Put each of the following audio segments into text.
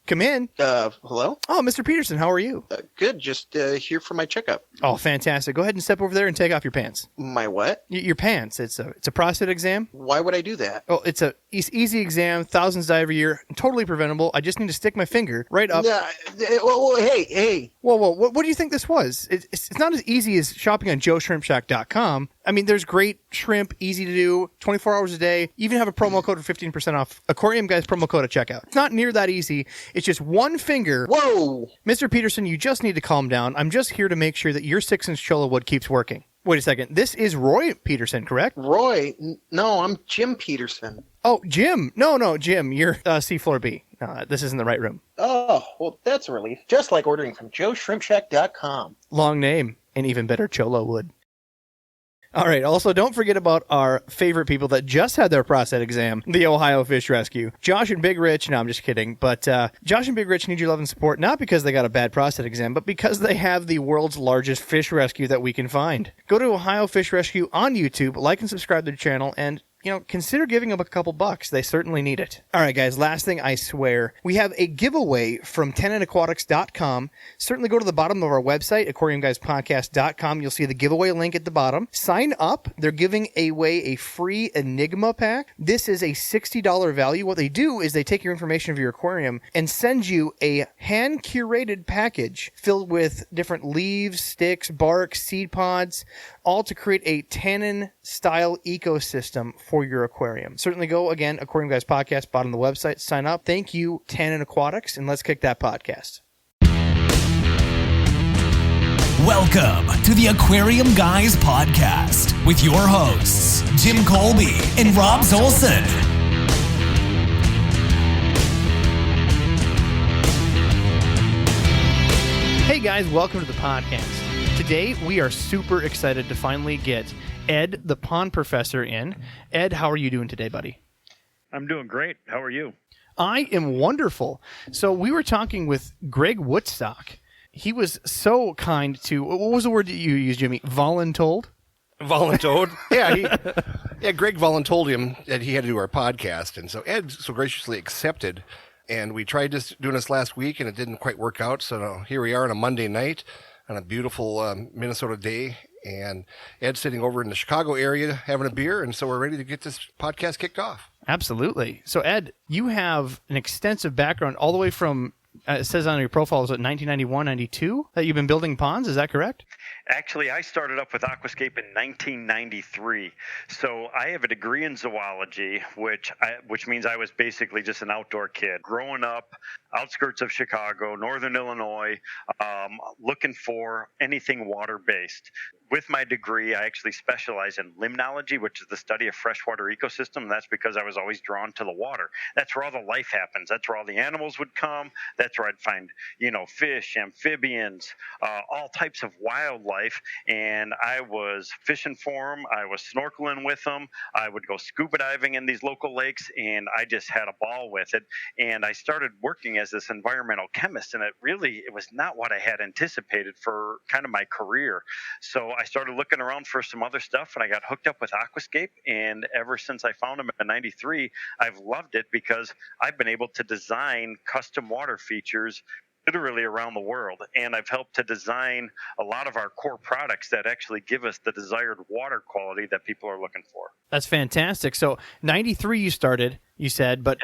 Come in. Hello? Oh, Mr. Peterson, how are you? Good, just here for my checkup. Oh, fantastic. Go ahead and step over there and take off your pants. My what? Your pants. It's a prostate exam. Why would I do that? Oh, it's a easy exam, thousands die every year, totally preventable. I just need to stick my finger right up. Hey. Whoa, what do you think this was? It's not as easy as shopping on joeshrimpshack.com. I mean, there's great shrimp, easy to do, 24 hours a day. You even have a promo code for 15% off. Aquarium Guys promo code at checkout. It's not near that easy. It's just one finger. Whoa! Mr. Peterson, you just need to calm down. I'm just here to make sure that your 6-inch Cholla wood keeps working. Wait a second. This is Roy Peterson, correct? Roy? No, I'm Jim Peterson. Oh, Jim. No, Jim. You're C-Floor B. No, this isn't the right room. Oh, well, that's a relief. Just like ordering from joeshrimpshack.com. Long name and even better Cholla wood. All right. Also, don't forget about our favorite people that just had their prostate exam, the Ohio Fish Rescue. Josh and Big Rich. No, I'm just kidding. But Josh and Big Rich need your love and support, not because they got a bad prostate exam, but because they have the world's largest fish rescue that we can find. Go to Ohio Fish Rescue on YouTube, like and subscribe to their channel, and consider giving them a couple bucks. They certainly need it. All right, guys, last thing I swear. We have a giveaway from tenantaquatics.com. Certainly go to the bottom of our website, aquariumguyspodcast.com. You'll see the giveaway link at the bottom. Sign up. They're giving away a free Enigma pack. This is a $60 value. What they do is they take your information of your aquarium and send you a hand-curated package filled with different leaves, sticks, bark, seed pods, all to create a tannin-style ecosystem for your aquarium. Certainly go, again, Aquarium Guys Podcast, bottom of the website, sign up. Thank you, Tannin Aquatics, and let's kick that podcast. Welcome to the Aquarium Guys Podcast with your hosts, Jim Colby and Rob Zolson. Hey guys, welcome to the podcast. Today, we are super excited to finally get Ed, the pond professor, in. Ed, how are you doing today, buddy? I'm doing great. How are you? I am wonderful. So we were talking with Greg Woodstock. He was so kind to, what was the word that you used, Jimmy? Voluntold? Voluntold? Yeah, Greg voluntold him that he had to do our podcast. And so Ed so graciously accepted. And we tried doing this last week, and it didn't quite work out. So here we are on a Monday night on a beautiful Minnesota day. And Ed's sitting over in the Chicago area having a beer, and so we're ready to get this podcast kicked off. Absolutely. So, Ed, you have an extensive background all the way from, it says on your profile, was it 1991, 92 that you've been building ponds? Is that correct? Actually, I started up with Aquascape in 1993. So I have a degree in zoology, which means I was basically just an outdoor kid. Growing up, outskirts of Chicago, northern Illinois, looking for anything water-based. With my degree, I actually specialize in limnology, which is the study of freshwater ecosystem. And that's because I was always drawn to the water. That's where all the life happens. That's where all the animals would come. That's where I'd find, fish, amphibians, all types of wildlife. And I was fishing for them. I was snorkeling with them. I would go scuba diving in these local lakes, and I just had a ball with it. And I started working as this environmental chemist, and it was not what I had anticipated for kind of my career. So I started looking around for some other stuff, and I got hooked up with Aquascape. And ever since I found them in '93, I've loved it because I've been able to design custom water features literally around the world. And I've helped to design a lot of our core products that actually give us the desired water quality that people are looking for. That's fantastic. So 93 you started, you said, but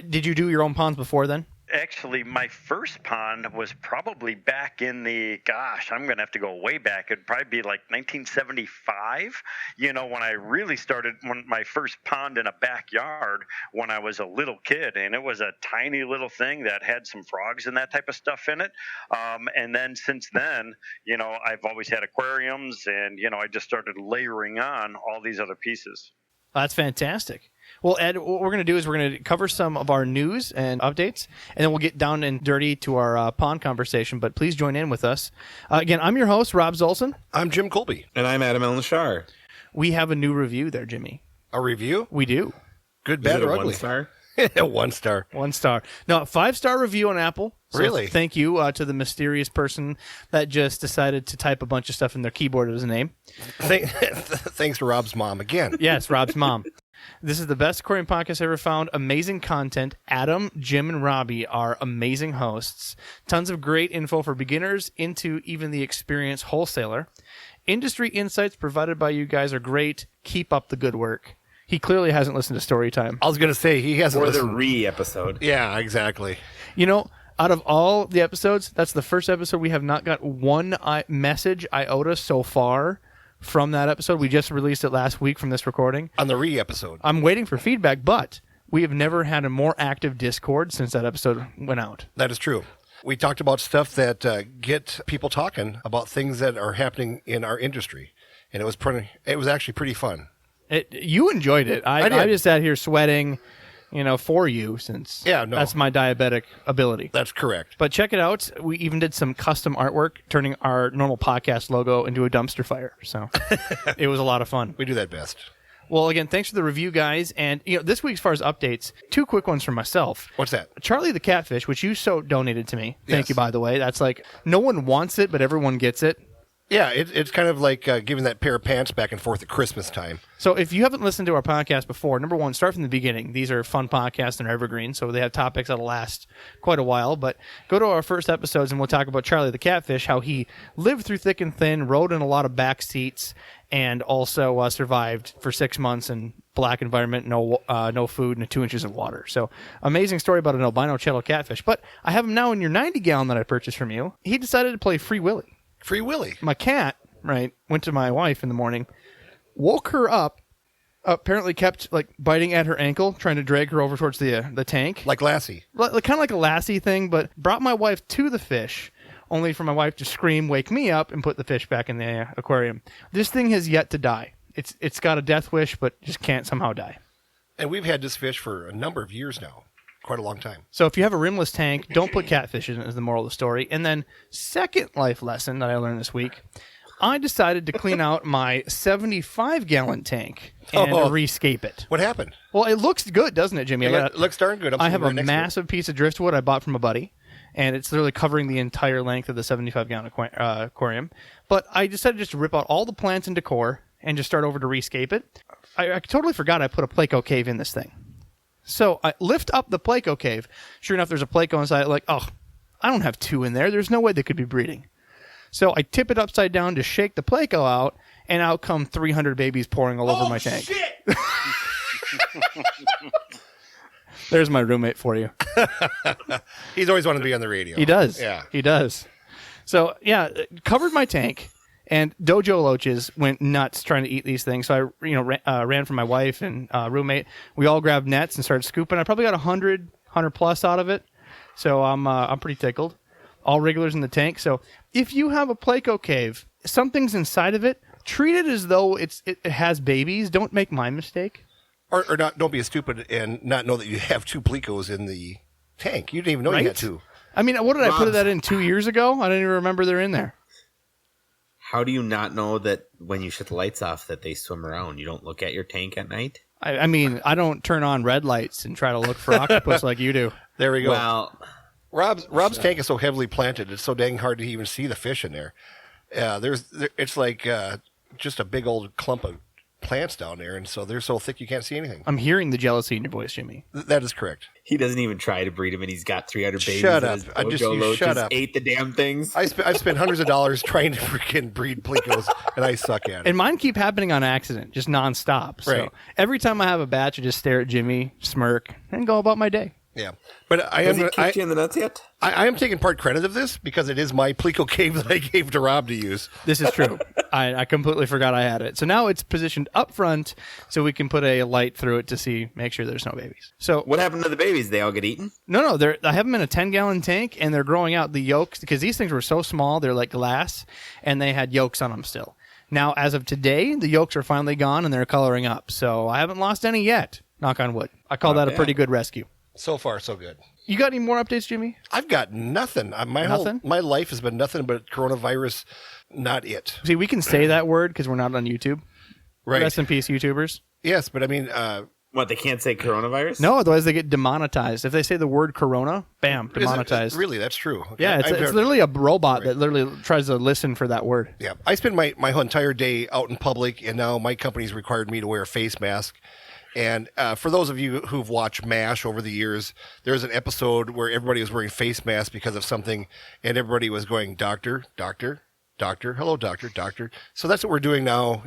Did you do your own ponds before then? Actually, my first pond was probably back in I'm going to have to go way back. It'd probably be like 1975, when I really started my first pond in a backyard when I was a little kid. And it was a tiny little thing that had some frogs and that type of stuff in it. And then since then, I've always had aquariums, and, I just started layering on all these other pieces. That's fantastic. Well, Ed, what we're going to do is we're going to cover some of our news and updates, and then we'll get down and dirty to our pond conversation, but please join in with us. Again, I'm your host, Rob Zolson. I'm Jim Colby. And I'm Adam Elnashar. We have a new review there, Jimmy. A review? We do. Good, bad, or ugly? 1 star? 1 star. 1 star. No, 5-star review on Apple. So really? Thank you to the mysterious person that just decided to type a bunch of stuff in their keyboard as a name. Thanks to Rob's mom again. Yes, Rob's mom. This is the best aquarium podcast I ever found. Amazing content. Adam, Jim, and Robbie are amazing hosts. Tons of great info for beginners into even the experienced wholesaler. Industry insights provided by you guys are great. Keep up the good work. He clearly hasn't listened to Storytime. I was going to say he hasn't Or the listened. episode. Yeah, exactly. You know, out of all the episodes, that's the first episode we have not got one message iota so far from that episode. We just released it last week from this recording. On the episode. I'm waiting for feedback, but we have never had a more active Discord since that episode went out. That is true. We talked about stuff that get people talking about things that are happening in our industry, and it was actually pretty fun. You enjoyed it. I did. just sat here sweating, for you since that's my diabetic ability. That's correct. But check it out. We even did some custom artwork, turning our normal podcast logo into a dumpster fire. So it was a lot of fun. We do that best. Well, again, thanks for the review, guys. And this week, as far as updates, 2 quick ones from myself. What's that? Charlie the Catfish, which you so donated to me. Thank Yes. you, by the way. That's like, no one wants it, but everyone gets it. Yeah, it's kind of like giving that pair of pants back and forth at Christmas time. So if you haven't listened to our podcast before, number one, start from the beginning. These are fun podcasts and evergreen, so they have topics that'll last quite a while. But go to our first episodes, and we'll talk about Charlie the Catfish, how he lived through thick and thin, rode in a lot of back seats, and also survived for 6 months in black environment, no food, and 2 inches of water. So amazing story about an albino cello catfish. But I have him now in your 90-gallon that I purchased from you. He decided to play Free Willy. Free Willy. My cat, went to my wife in the morning, woke her up, apparently kept biting at her ankle, trying to drag her over towards the tank. Like Lassie. Kind of like a Lassie thing, but brought my wife to the fish, only for my wife to scream, wake me up, and put the fish back in the aquarium. This thing has yet to die. It's got a death wish, but just can't somehow die. And we've had this fish for a number of years now. Quite a long time. So if you have a rimless tank, don't put catfish in it, is the moral of the story. And then second life lesson that I learned this week, I decided to clean out my 75-gallon tank and rescape it. What happened? Well, it looks good, doesn't it, Jimmy? It looks darn good. I have a massive piece of driftwood I bought from a buddy, and it's literally covering the entire length of the 75-gallon aquarium. But I decided just to rip out all the plants and decor and just start over to rescape it. I totally forgot I put a Pleco cave in this thing. So I lift up the Pleco cave. Sure enough, there's a Pleco inside. I don't have 2 in there. There's no way they could be breeding. So I tip it upside down to shake the Pleco out, and out come 300 babies pouring all over my tank. Shit! There's my roommate for you. He's always wanted to be on the radio. He does. Yeah. He does. So, covered my tank, and dojo loaches went nuts trying to eat these things. So I ran from my wife and roommate. We all grabbed nets and started scooping. I probably got 100 plus out of it. So I'm pretty tickled. All regulars in the tank. So if you have a Pleco cave, something's inside of it, treat it as though it has babies. Don't make my mistake. Or not. Don't be stupid and not know that you have 2 Plecos in the tank. You didn't even know you had 2. I mean, what did I put that in 2 years ago? I didn't even remember they're in there. How do you not know that when you shut the lights off that they swim around? You don't look at your tank at night? I mean, I don't turn on red lights and try to look for octopus like you do. There we go. Well, Rob's tank is so heavily planted; it's so dang hard to even see the fish in there. It's like just a big old clump of plants down there, and so they're so thick you can't see anything. I'm hearing the jealousy in your voice, Jimmy. That is correct. he doesn't even try to breed them, and he's got 300 babies. Shut and up. his I just- dojo you loaches shut up. ate the damn things. I've spent hundreds of dollars trying to freaking breed Plecos, and I suck at it. And mine keep happening on accident, just nonstop. So Right. every time I have a batch, I just stare at Jimmy, smirk, and go about my day. Yeah, but Has he kicked you in the nuts yet? I am taking part credit of this because it is my Pleco cave that I gave to Rob to use. This is true. I completely forgot I had it. So now it's positioned up front so we can put a light through it to make sure there's no babies. So What happened to the babies? They all get eaten? No, I have them in a 10-gallon tank, and they're growing out the yolks because these things were so small, they're like glass, and they had yolks on them still. Now, as of today, the yolks are finally gone, and they're coloring up. So I haven't lost any yet, knock on wood. I call that a pretty good rescue. So far, so good. You got any more updates, Jimmy? I've got nothing. Nothing? My life has been nothing but coronavirus. Not it. See, we can say that word because we're not on YouTube. Right. Rest in peace, YouTubers. Yes, but I mean, What, they can't say coronavirus? No, otherwise they get demonetized. If they say the word corona, bam, demonetized. really, that's true. Okay. Yeah, it's literally a robot that literally tries to listen for that word. Yeah, I spend my whole entire day out in public, and now my company's required me to wear a face mask. And for those of you who've watched MASH over the years, there's an episode where everybody was wearing face masks because of something, and everybody was going, doctor, doctor, doctor, hello, doctor, doctor. So that's what we're doing now.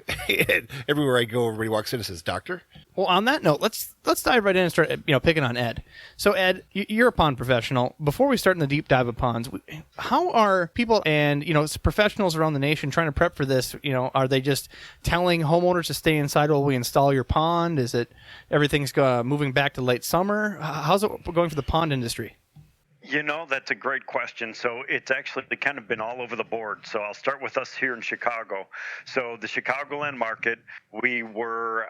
Everywhere I go, everybody walks in and says, doctor. Well, on that note, let's dive right in and start picking on Ed. So Ed, you're a pond professional. Before we start in the deep dive of ponds, how are people and professionals around the nation trying to prep for this? Are they just telling homeowners to stay inside while we install your pond? Is it everything's moving back to late summer? How's it going for the pond industry? That's a great question. So it's actually kind of been all over the board. So I'll start with us here in Chicago. So the Chicagoland market, we were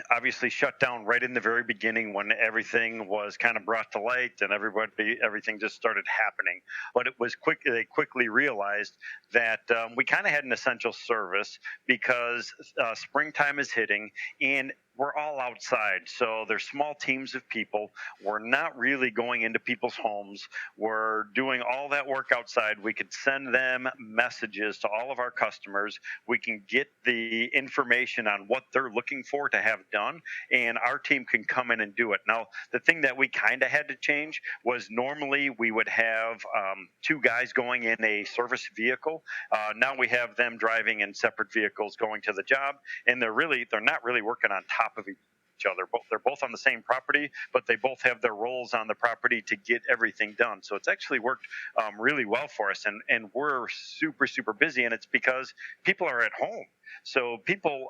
obviously shut down right in the very beginning when everything was kind of brought to light and everything just started happening. But it was they quickly realized that we kind of had an essential service because springtime is hitting and we're all outside, so there's small teams of people. We're not really going into people's homes. We're doing all that work outside. We could send them messages to all of our customers. We can get the information on what they're looking for to have done, and our team can come in and do it. Now, the thing that we kind of had to change was normally we would have 2 guys going in a service vehicle. Now we have them driving in separate vehicles going to the job, and they're not really working on top of each other. They're both on the same property, but they both have their roles on the property to get everything done. So it's actually worked really well for us, and we're super, super busy, and it's because people are at home. So people,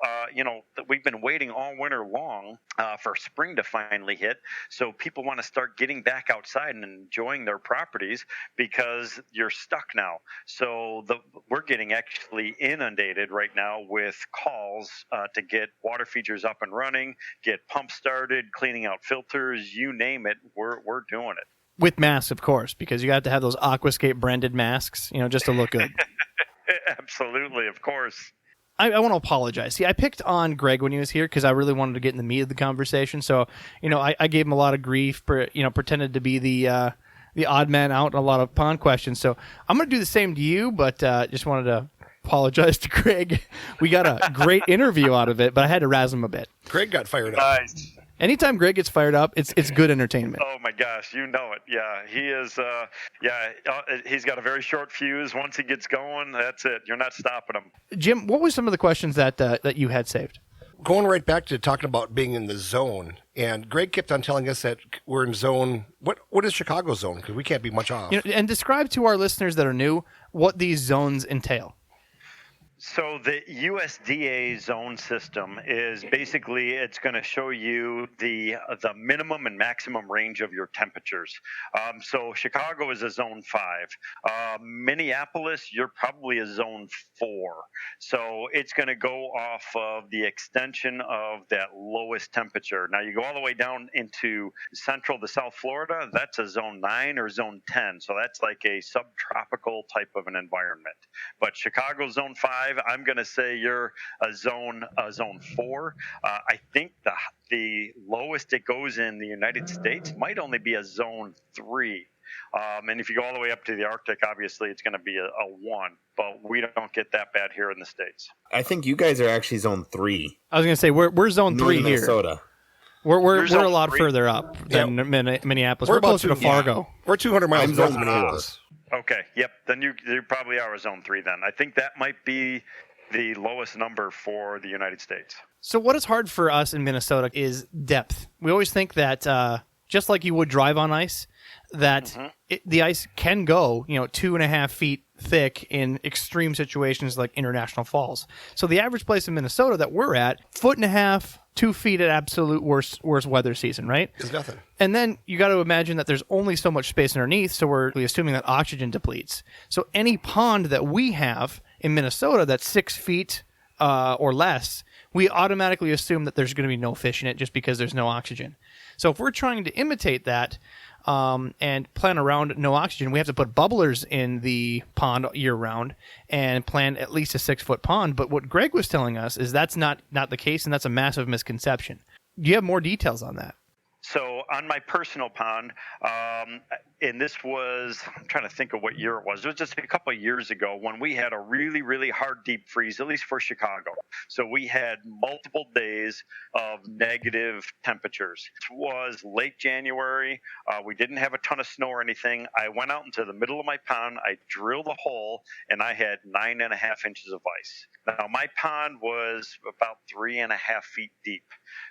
we've been waiting all winter long for spring to finally hit. So people want to start getting back outside and enjoying their properties because you're stuck now. So we're getting actually inundated right now with calls to get water features up and running, get pumps started, cleaning out filters, you name it, we're doing it. With masks, of course, because you got to have those Aquascape branded masks, just to look good. Absolutely, of course. I want to apologize. See, I picked on Greg when he was here because I really wanted to get in the meat of the conversation. So, I gave him a lot of grief, pretended to be the odd man out in a lot of pond questions. So I'm going to do the same to you, but just wanted to apologize to Greg. We got a great interview out of it, but I had to razz him a bit. Greg got fired up. Nice. Anytime Greg gets fired up, it's good entertainment. Oh my gosh, you know it. Yeah, he is. He's got a very short fuse. Once he gets going, that's it. You're not stopping him. Jim, what were some of the questions that you had saved? Going right back to talking about being in the zone, and Greg kept on telling us that we're in zone. What is Chicago zone? Because we can't be much off. And describe to our listeners that are new what these zones entail. So the USDA zone system is basically, it's going to show you the minimum and maximum range of your temperatures. So Chicago is a zone 5. Minneapolis, you're probably a zone 4. So it's going to go off of the extension of that lowest temperature. Now you go all the way down into central to South Florida, that's a zone 9 or zone 10. So that's like a subtropical type of an environment. But Chicago zone 5, I'm going to say you're a zone 4. I think the lowest it goes in the United States might only be a zone 3. And if you go all the way up to the Arctic, obviously it's going to be a 1. But we don't get that bad here in the States. I think you guys are actually zone 3. I was going to say we're zone 3 here. Minnesota. We're a lot further up than Minneapolis. We're closer to Fargo. We're 200 miles north of Minneapolis. Okay, yep. Then you probably are a zone 3 then. I think that might be the lowest number for the United States. So what is hard for us in Minnesota is depth. We always think that just like you would drive on ice, that the ice can go 2.5 feet thick in extreme situations like International Falls. So the average place in Minnesota that we're at, 1.5 feet, 2 feet at absolute worst weather season, right? Is nothing. And then you got to imagine that there's only so much space underneath, so we're assuming that oxygen depletes. So any pond that we have in Minnesota that's 6 feet or less, we automatically assume that there's going to be no fish in it just because there's no oxygen. So if we're trying to imitate that and plan around no oxygen, we have to put bubblers in the pond year round and plan at least a 6-foot pond. But what Greg was telling us is that's not the case, and that's a massive misconception. Do you have more details on that? So on my personal pond, and this was, I'm trying to think of what year it was. It was just a couple of years ago when we had a really, really hard deep freeze, at least for Chicago. So we had multiple days of negative temperatures. It was late January. We didn't have a ton of snow or anything. I went out into the middle of my pond. I drilled a hole, and I had 9.5 inches of ice. Now, my pond was about 3.5 feet deep.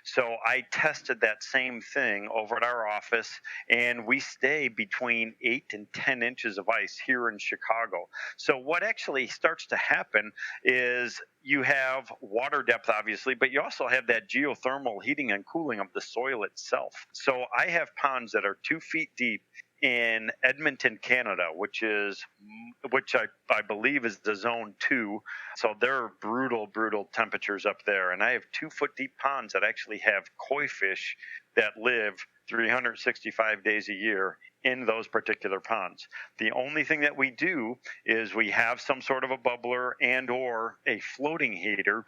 So I tested that same thing over at our office, and we stay between 8 and 10 inches of ice here in Chicago. So what actually starts to happen is you have water depth, obviously, but you also have that geothermal heating and cooling of the soil itself. So I have ponds that are 2 feet deep in Edmonton, Canada, which I believe is the zone 2. So there are brutal temperatures up there. And I have 2 foot deep ponds that actually have koi fish that live 365 days a year in those particular ponds. The only thing that we do is we have some sort of a bubbler and or a floating heater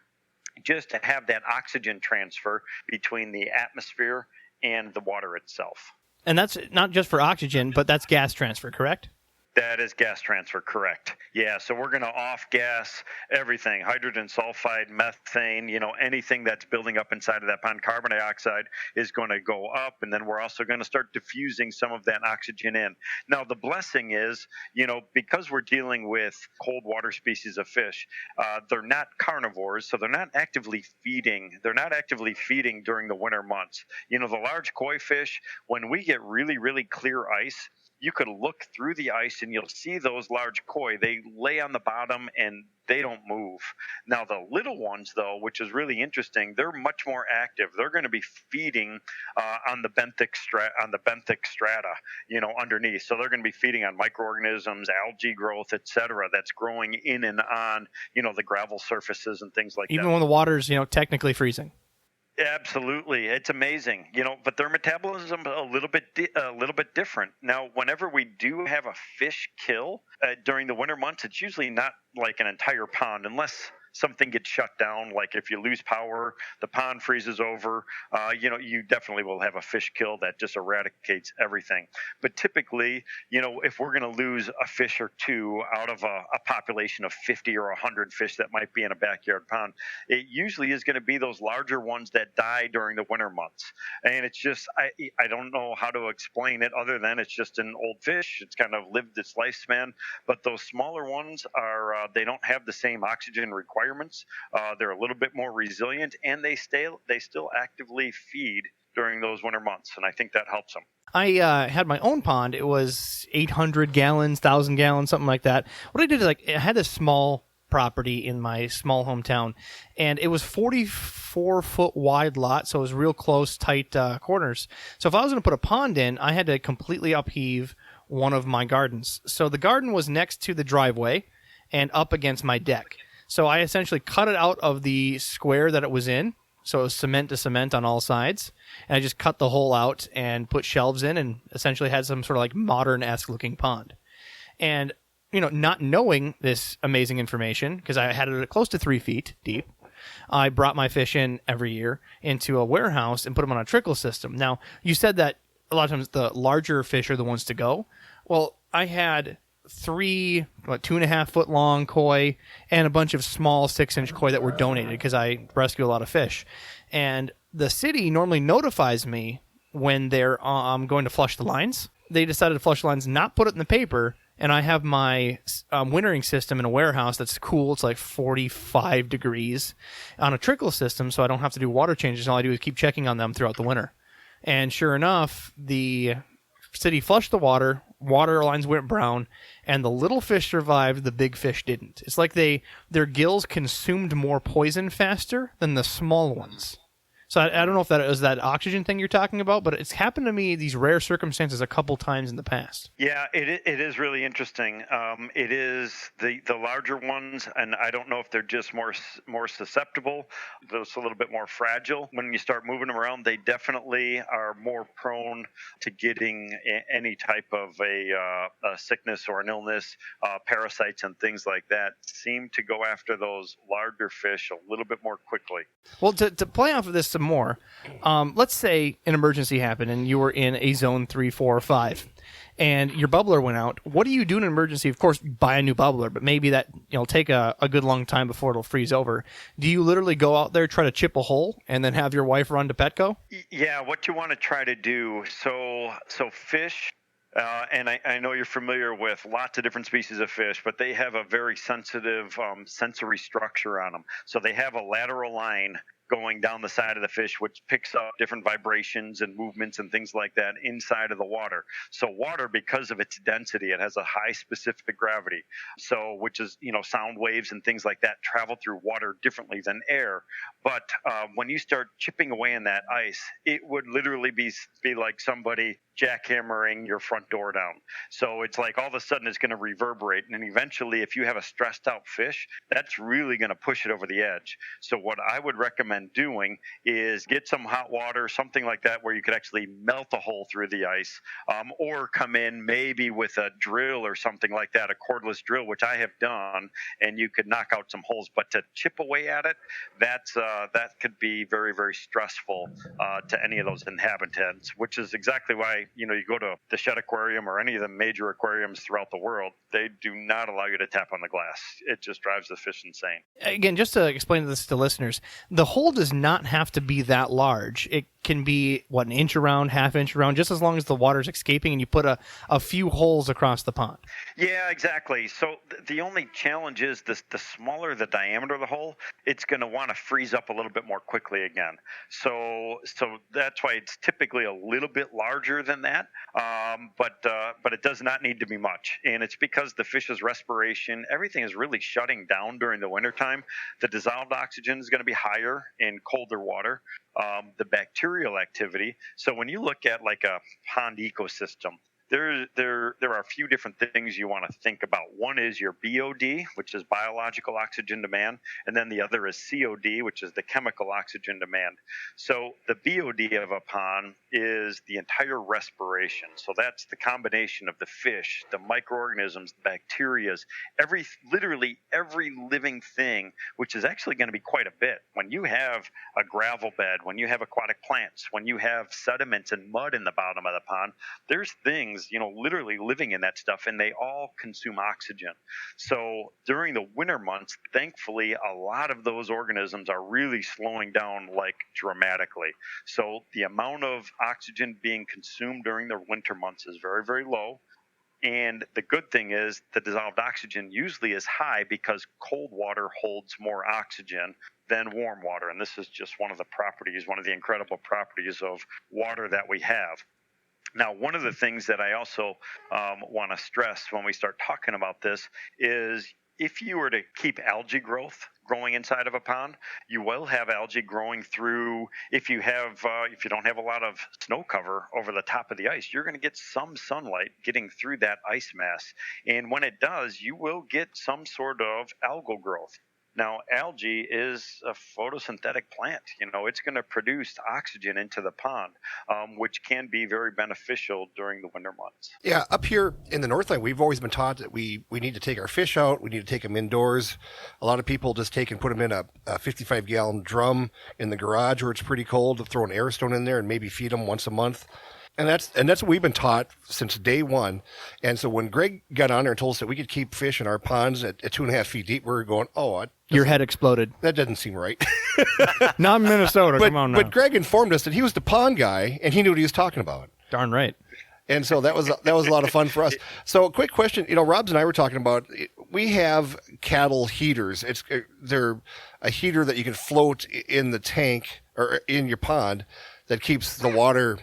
just to have that oxygen transfer between the atmosphere and the water itself. And that's not just for oxygen, but that's gas transfer, correct? That is gas transfer, correct. Yeah, so we're going to off-gas everything, hydrogen sulfide, methane, anything that's building up inside of that pond. Carbon dioxide is going to go up, and then we're also going to start diffusing some of that oxygen in. Now, the blessing is, because we're dealing with cold water species of fish, they're not carnivores, so they're not actively feeding. They're not actively feeding during the winter months. The large koi fish, when we get really, really clear ice, you could look through the ice and you'll see those large koi. They lay on the bottom and they don't move. Now, the little ones, though, which is really interesting, they're much more active. They're going to be feeding on the benthic strata, underneath. So they're going to be feeding on microorganisms, algae growth, etc., that's growing in and on, the gravel surfaces and things like that. Even when the water's, technically freezing. Absolutely, it's amazing, but their metabolism a little bit different. Now, whenever we do have a fish kill during the winter months, it's usually not like an entire pond, unless something gets shut down. Like if you lose power, the pond freezes over. You definitely will have a fish kill that just eradicates everything. But typically, if we're going to lose a fish or two out of a population of 50 or 100 fish that might be in a backyard pond, it usually is going to be those larger ones that die during the winter months. And it's just, I don't know how to explain it other than it's just an old fish. It's kind of lived its lifespan. But those smaller ones are, they don't have the same oxygen requirements. They're a little bit more resilient, and they still actively feed during those winter months, and I think that helps them. I had my own pond. It was 800 gallons, 1,000 gallons, something like that. What I did is I had this small property in my small hometown, and it was 44-foot wide lot, so it was real close, tight corners. So if I was going to put a pond in, I had to completely upheave one of my gardens. So the garden was next to the driveway and up against my deck. So I essentially cut it out of the square that it was in. So it was cement to cement on all sides. And I just cut the hole out and put shelves in and essentially had some sort of like modern-esque looking pond. And, not knowing this amazing information, because I had it close to 3 feet deep, I brought my fish in every year into a warehouse and put them on a trickle system. Now, you said that a lot of times the larger fish are the ones to go. Well, I had 2.5 foot long koi and a bunch of small 6-inch koi that were donated because I rescue a lot of fish. And the city normally notifies me when they're going to flush the lines. They decided to flush the lines, not put it in the paper, and I have my wintering system in a warehouse that's cool. It's like 45 degrees on a trickle system, so I don't have to do water changes. All I do is keep checking on them throughout the winter. And sure enough, the city flushed the water lines went brown, and the little fish survived, the big fish didn't. It's like their gills consumed more poison faster than the small ones. So I don't know if that is that oxygen thing you're talking about, but it's happened to me, these rare circumstances, a couple times in the past. Yeah, it is really interesting. It is the larger ones, and I don't know if they're just more susceptible, just a little bit more fragile. When you start moving them around, they definitely are more prone to getting any type of a sickness or an illness. Parasites and things like that seem to go after those larger fish a little bit more quickly. Well, to play off of this some more, let's say an emergency happened and you were in a zone 3, 4, or 5, and your bubbler went out, what do you do in an emergency? Of course, buy a new bubbler, but maybe that take a good long time before it'll freeze over. Do you literally go out there, try to chip a hole, and then have your wife run to Petco? Yeah, what you want to try to do, so fish, and I know you're familiar with lots of different species of fish, but they have a very sensitive sensory structure on them. So they have a lateral line going down the side of the fish, which picks up different vibrations and movements and things like that inside of the water. So water, because of its density, it has a high specific gravity. So, which is, sound waves and things like that travel through water differently than air. But when you start chipping away in that ice, it would literally be like somebody jackhammering your front door down. So it's like all of a sudden it's going to reverberate. And eventually, if you have a stressed out fish, that's really going to push it over the edge. So what I would recommend doing is get some hot water, something like that, where you could actually melt a hole through the ice, or come in maybe with a drill or something like that, a cordless drill, which I have done, and you could knock out some holes. But to chip away at it, that could be very, very stressful to any of those inhabitants, which is exactly why you go to the Shedd Aquarium or any of the major aquariums throughout the world, they do not allow you to tap on the glass. It just drives the fish insane. Again, just to explain this to listeners, the hole does not have to be that large. It can be, an inch around, half inch around, just as long as the water's escaping and you put a few holes across the pond. Yeah, exactly. So the only challenge is the smaller the diameter of the hole, it's going to want to freeze up a little bit more quickly again. So that's why it's typically a little bit larger than that, but it does not need to be much. And it's because the fish's respiration, everything is really shutting down during the wintertime. The dissolved oxygen is going to be higher in colder water. The bacterial activity. So when you look at like a pond ecosystem, there are a few different things you want to think about. One is your BOD, which is biological oxygen demand, and then the other is COD, which is the chemical oxygen demand. So the BOD of a pond is the entire respiration. So that's the combination of the fish, the microorganisms, the bacteria, literally every living thing, which is actually going to be quite a bit. When you have a gravel bed, when you have aquatic plants, when you have sediments and mud in the bottom of the pond, there's things literally living in that stuff, and they all consume oxygen. So during the winter months, thankfully, a lot of those organisms are really slowing down dramatically. So the amount of oxygen being consumed during the winter months is very, very low. And the good thing is the dissolved oxygen usually is high because cold water holds more oxygen than warm water. And this is just one of the incredible properties of water that we have. Now, one of the things that I also want to stress when we start talking about this is if you were to keep algae growth growing inside of a pond, you will have algae growing through. If you don't have a lot of snow cover over the top of the ice, you're going to get some sunlight getting through that ice mass. And when it does, you will get some sort of algal growth. Now, algae is a photosynthetic plant. It's going to produce oxygen into the pond, which can be very beneficial during the winter months. Yeah, up here in the Northland, we've always been taught that we need to take our fish out. We need to take them indoors. A lot of people just take and put them in a 55-gallon drum in the garage where it's pretty cold, throw an air stone in there and maybe feed them once a month. And that's what we've been taught since day one. And so when Greg got on there and told us that we could keep fish in our ponds at 2.5 feet deep, we were going, your head exploded. That doesn't seem right. Not Minnesota. Come on now. But Greg informed us that he was the pond guy and he knew what he was talking about. Darn right. And so that was a lot of fun for us. So a quick question, Robs and I were talking about, we have cattle heaters. They're a heater that you can float in the tank or in your pond that keeps the water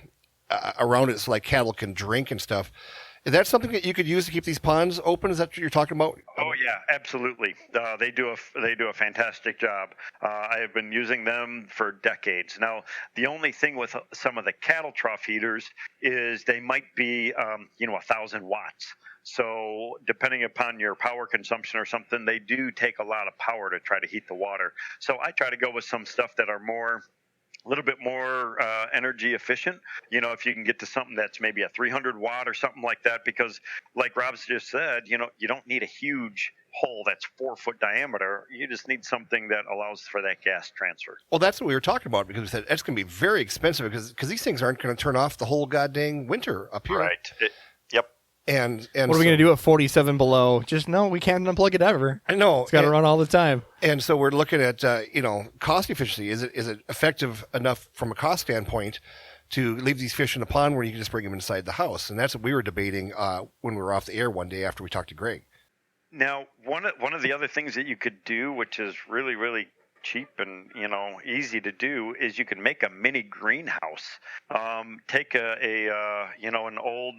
around it so cattle can drink and stuff. Is that something that you could use to keep these ponds open? Is that what you're talking about? Oh yeah, absolutely. They do a fantastic job. I have been using them for decades. Now, the only thing with some of the cattle trough heaters is they might be 1,000 watts. So depending upon your power consumption or something, they do take a lot of power to try to heat the water. So I try to go with some stuff that are a little bit more energy efficient. If you can get to something that's maybe a 300 watt or something like that, because like Rob's just said, you don't need a huge hole that's 4 foot diameter. You just need something that allows for that gas transfer. Well, that's what we were talking about, because we said it's going to be very expensive because these things aren't going to turn off the whole goddamn winter up here. Right. Yep. And What are we going to do at 47 below? Just no, we can't unplug it ever. I know It's got to run all the time. And so we're looking at cost efficiency. Is it effective enough from a cost standpoint to leave these fish in the pond where you can just bring them inside the house? And that's what we were debating when we were off the air one day after we talked to Greg. Now, one of the other things that you could do, which is really, really cheap and easy to do, is you can make a mini greenhouse. Take an old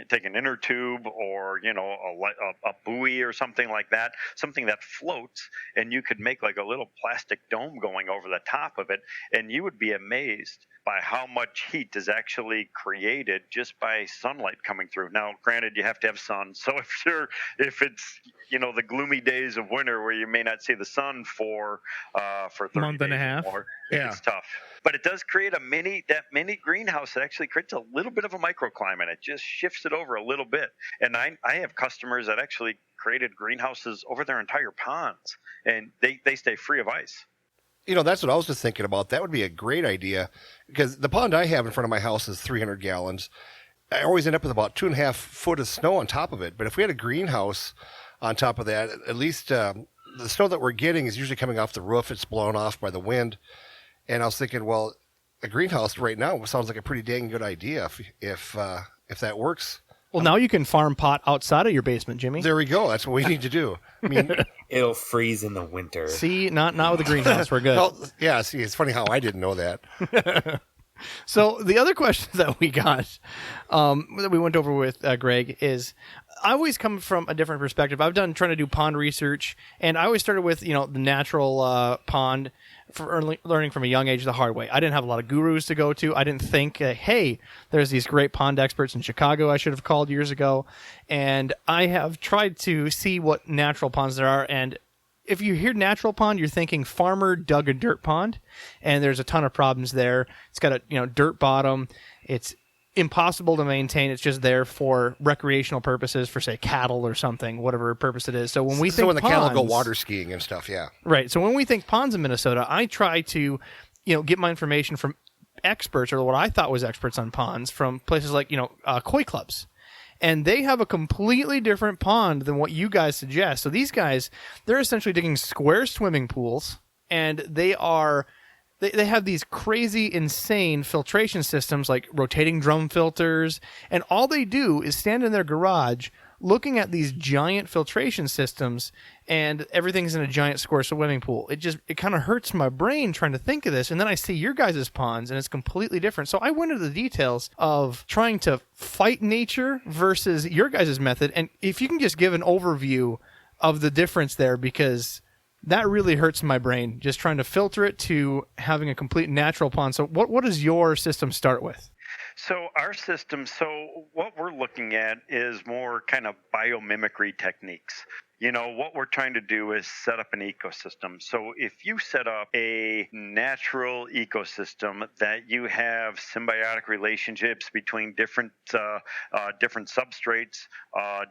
take an inner tube or a buoy or something like that, something that floats, and you could make like a little plastic dome going over the top of it, and you would be amazed by how much heat is actually created just by sunlight coming through. Now, granted, you have to have sun, so if it's the gloomy days of winter where you may not see the sun for 30 month and a days half, or more, it's tough. But it does create that mini greenhouse that actually creates a little bit of a microclimate. It just shifts it over a little bit. And I have customers that actually created greenhouses over their entire ponds, and they stay free of ice. That's what I was just thinking about. That would be a great idea, because the pond I have in front of my house is 300 gallons. I always end up with about 2.5 foot of snow on top of it. But if we had a greenhouse on top of that, at least the snow that we're getting is usually coming off the roof. It's blown off by the wind. And I was thinking, well, a greenhouse right now sounds like a pretty dang good idea if that works. Well, now you can farm pot outside of your basement, Jimmy. There we go. That's what we need to do. I mean, It'll freeze in the winter. See, not with a greenhouse. We're good. well, yeah, see, it's funny how I didn't know that. So the other question that we got, that we went over with Greg, is I always come from a different perspective. I've done trying to do pond research, and I always started with the natural pond for learning from a young age the hard way. I didn't have a lot of gurus to go to. I didn't think, hey, there's these great pond experts in Chicago I should have called years ago. And I have tried to see what natural ponds there are. And if you hear natural pond, you're thinking farmer dug a dirt pond, and there's a ton of problems there. It's got a dirt bottom. It's impossible to maintain. It's just there for recreational purposes, for say cattle or something, whatever purpose it is. So when we think when the cattle go ponds- water skiing and stuff, yeah. Right. So when we think ponds in Minnesota, I try to, get my information from experts, or what I thought was experts on ponds, from places like, koi clubs. And they have a completely different pond than what you guys suggest. So these guys, they're essentially digging square swimming pools, and they have these crazy, insane filtration systems like rotating drum filters, and all they do is stand in their garage looking at these giant filtration systems, and everything's in a giant square swimming pool. It kind of hurts my brain trying to think of this, and then I see your guys' ponds, and it's completely different. So I went into the details of trying to fight nature versus your guys' method, and if you can just give an overview of the difference there, because that really hurts my brain, just trying to filter it to having a complete natural pond. So what does your system start with? So our system, what we're looking at is more kind of biomimicry techniques. What we're trying to do is set up an ecosystem. So if you set up a natural ecosystem that you have symbiotic relationships between different substrates,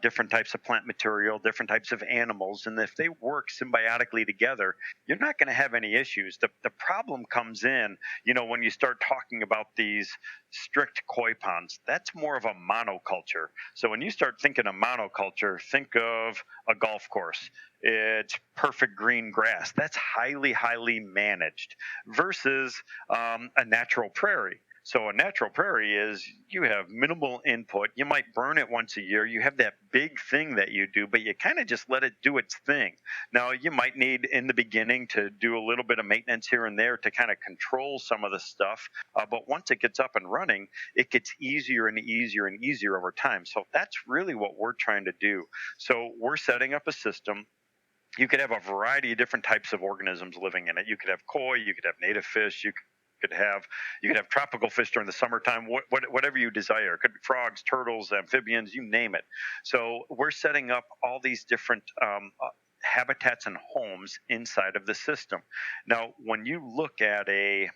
different types of plant material, different types of animals, and if they work symbiotically together, you're not going to have any issues. The problem comes in, when you start talking about these strict koi ponds. That's more of a monoculture. So when you start thinking of monoculture, think of a golf course. It's perfect green grass. That's highly, highly managed versus a natural prairie. So a natural prairie is you have minimal input. You might burn it once a year. You have that big thing that you do, but you kind of just let it do its thing. Now, you might need in the beginning to do a little bit of maintenance here and there to kind of control some of the stuff. But once it gets up and running, it gets easier and easier and easier over time. So that's really what we're trying to do. So we're setting up a system. You could have a variety of different types of organisms living in it. You could have koi, you could have native fish, you could have tropical fish during the summertime, whatever you desire. It could be frogs, turtles, amphibians, you name it. So we're setting up all these different habitats and homes inside of the system. Now, when you look at a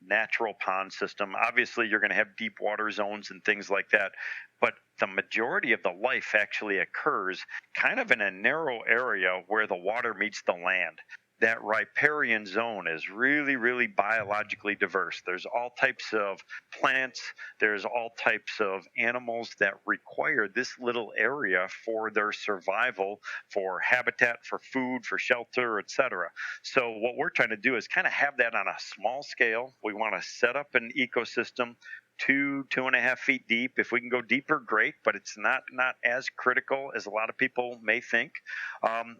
natural pond system, obviously you're going to have deep water zones and things like that, but the majority of the life actually occurs kind of in a narrow area where the water meets the land. that riparian zone is really, really biologically diverse. There's all types of plants, there's all types of animals that require this little area for their survival, for habitat, for food, for shelter, etc. So what we're trying to do is kind of have that on a small scale. We want to set up an ecosystem 2.5 feet deep. If we can go deeper, great, but it's not as critical as a lot of people may think.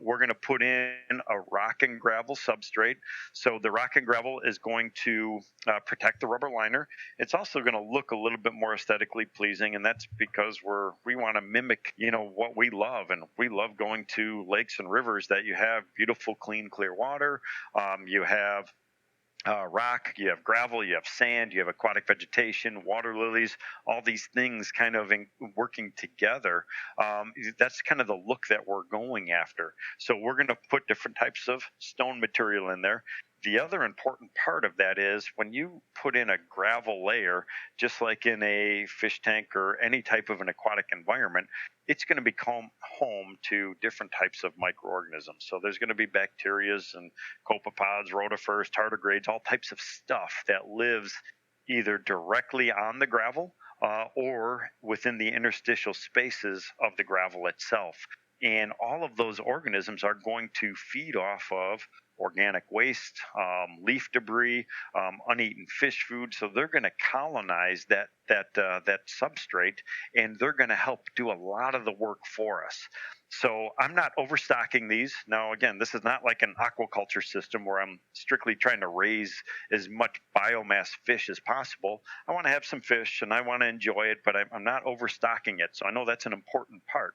We're going to put in a rock and gravel substrate. So the rock and gravel is going to protect the rubber liner. It's also going to look a little bit more aesthetically pleasing, and that's because we want to mimic, what we love, and we love going to lakes and rivers that you have beautiful, clean, clear water. You have rock, you have gravel, you have sand, you have aquatic vegetation, water lilies, all these things kind of working together. That's kind of the look that we're going after. So we're going to put different types of stone material in there. The other important part of that is when you put in a gravel layer, just like in a fish tank or any type of an aquatic environment, it's going to become home to different types of microorganisms. So there's going to be bacterias and copepods, rotifers, tardigrades, all types of stuff that lives either directly on the gravel or within the interstitial spaces of the gravel itself. And all of those organisms are going to feed off of organic waste, leaf debris, uneaten fish food. So they're going to colonize that substrate, and they're going to help do a lot of the work for us. So I'm not overstocking these. Now, again, this is not like an aquaculture system where I'm strictly trying to raise as much biomass fish as possible. I want to have some fish and I want to enjoy it, but I'm not overstocking it. So I know that's an important part.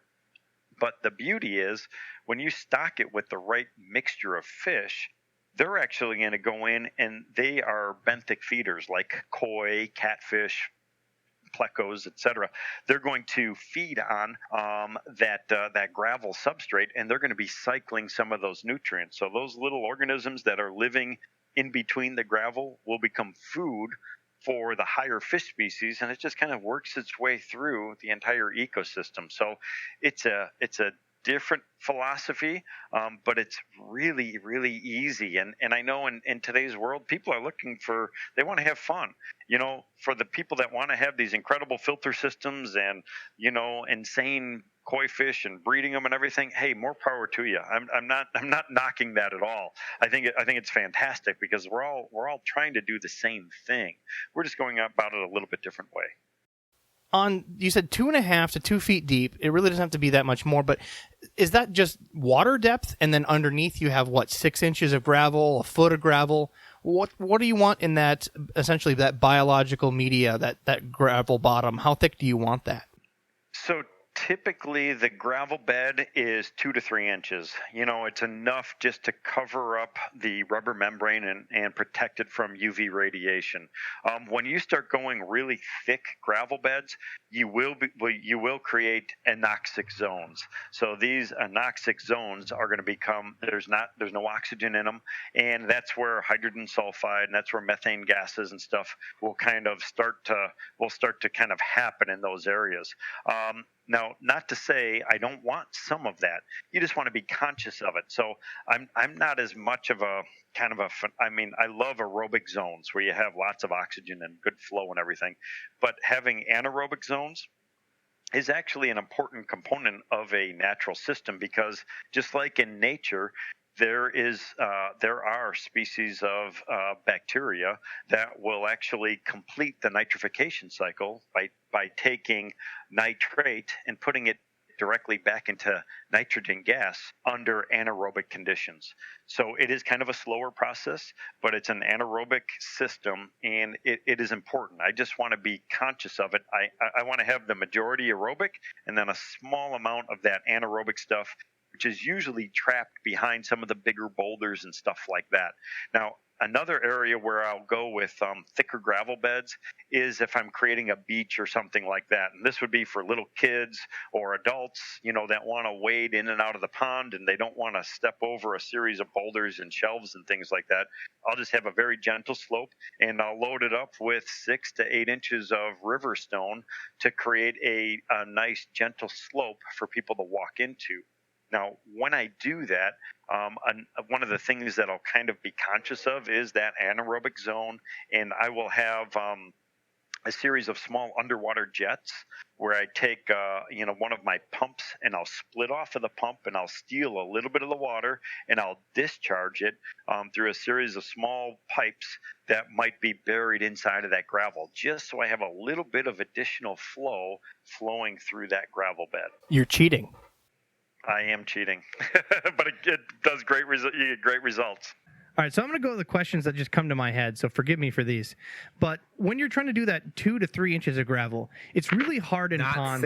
But the beauty is when you stock it with the right mixture of fish, they're actually going to go in and they are benthic feeders like koi, catfish, plecos, etc. They're going to feed on that gravel substrate, and they're going to be cycling some of those nutrients. So those little organisms that are living in between the gravel will become food for the higher fish species, and it just kind of works its way through the entire ecosystem. So it's a different philosophy, but it's really, really easy. And I know in today's world, people are they want to have fun. For the people that want to have these incredible filter systems and, insane koi fish and breeding them and everything, hey, more power to you. I'm not knocking that at all. I think it's fantastic because we're all trying to do the same thing. We're just going about it a little bit different way. You said 2.5 to 2 feet deep. It really doesn't have to be that much more, but is that just water depth? And then underneath you have 6 inches of gravel, a foot of gravel. What do you want in that, essentially that biological media, that gravel bottom? How thick do you want that? So typically the gravel bed is 2 to 3 inches. It's enough just to cover up the rubber membrane and protect it from UV radiation. When you start going really thick gravel beds, you will create anoxic zones. So these anoxic zones are going to become, there's no oxygen in them, and that's where hydrogen sulfide and that's where methane gases and stuff will start to kind of happen in those areas. Now, not to say I don't want some of that. You just want to be conscious of it. So I'm not as much of a I love aerobic zones where you have lots of oxygen and good flow and everything. But having anaerobic zones is actually an important component of a natural system because just like in nature, there are species of bacteria that will actually complete the nitrification cycle by taking nitrate and putting it directly back into nitrogen gas under anaerobic conditions. So it is kind of a slower process, but it's an anaerobic system, and it is important. I just want to be conscious of it. I want to have the majority aerobic and then a small amount of that anaerobic stuff, which is usually trapped behind some of the bigger boulders and stuff like that. Now, another area where I'll go with thicker gravel beds is if I'm creating a beach or something like that. And this would be for little kids or adults, that want to wade in and out of the pond and they don't want to step over a series of boulders and shelves and things like that. I'll just have a very gentle slope and I'll load it up with 6 to 8 inches of river stone to create a nice gentle slope for people to walk into. Now, when I do that, one of the things that I'll kind of be conscious of is that anaerobic zone, and I will have a series of small underwater jets where I take, one of my pumps and I'll split off of the pump and I'll steal a little bit of the water and I'll discharge it through a series of small pipes that might be buried inside of that gravel, just so I have a little bit of additional flow flowing through that gravel bed. You're cheating. I am cheating, but it does you get great results. All right, so I'm going to go to the questions that just come to my head, so forgive me for these. But when you're trying to do that 2 to 3 inches of gravel, it's really hard in ponds.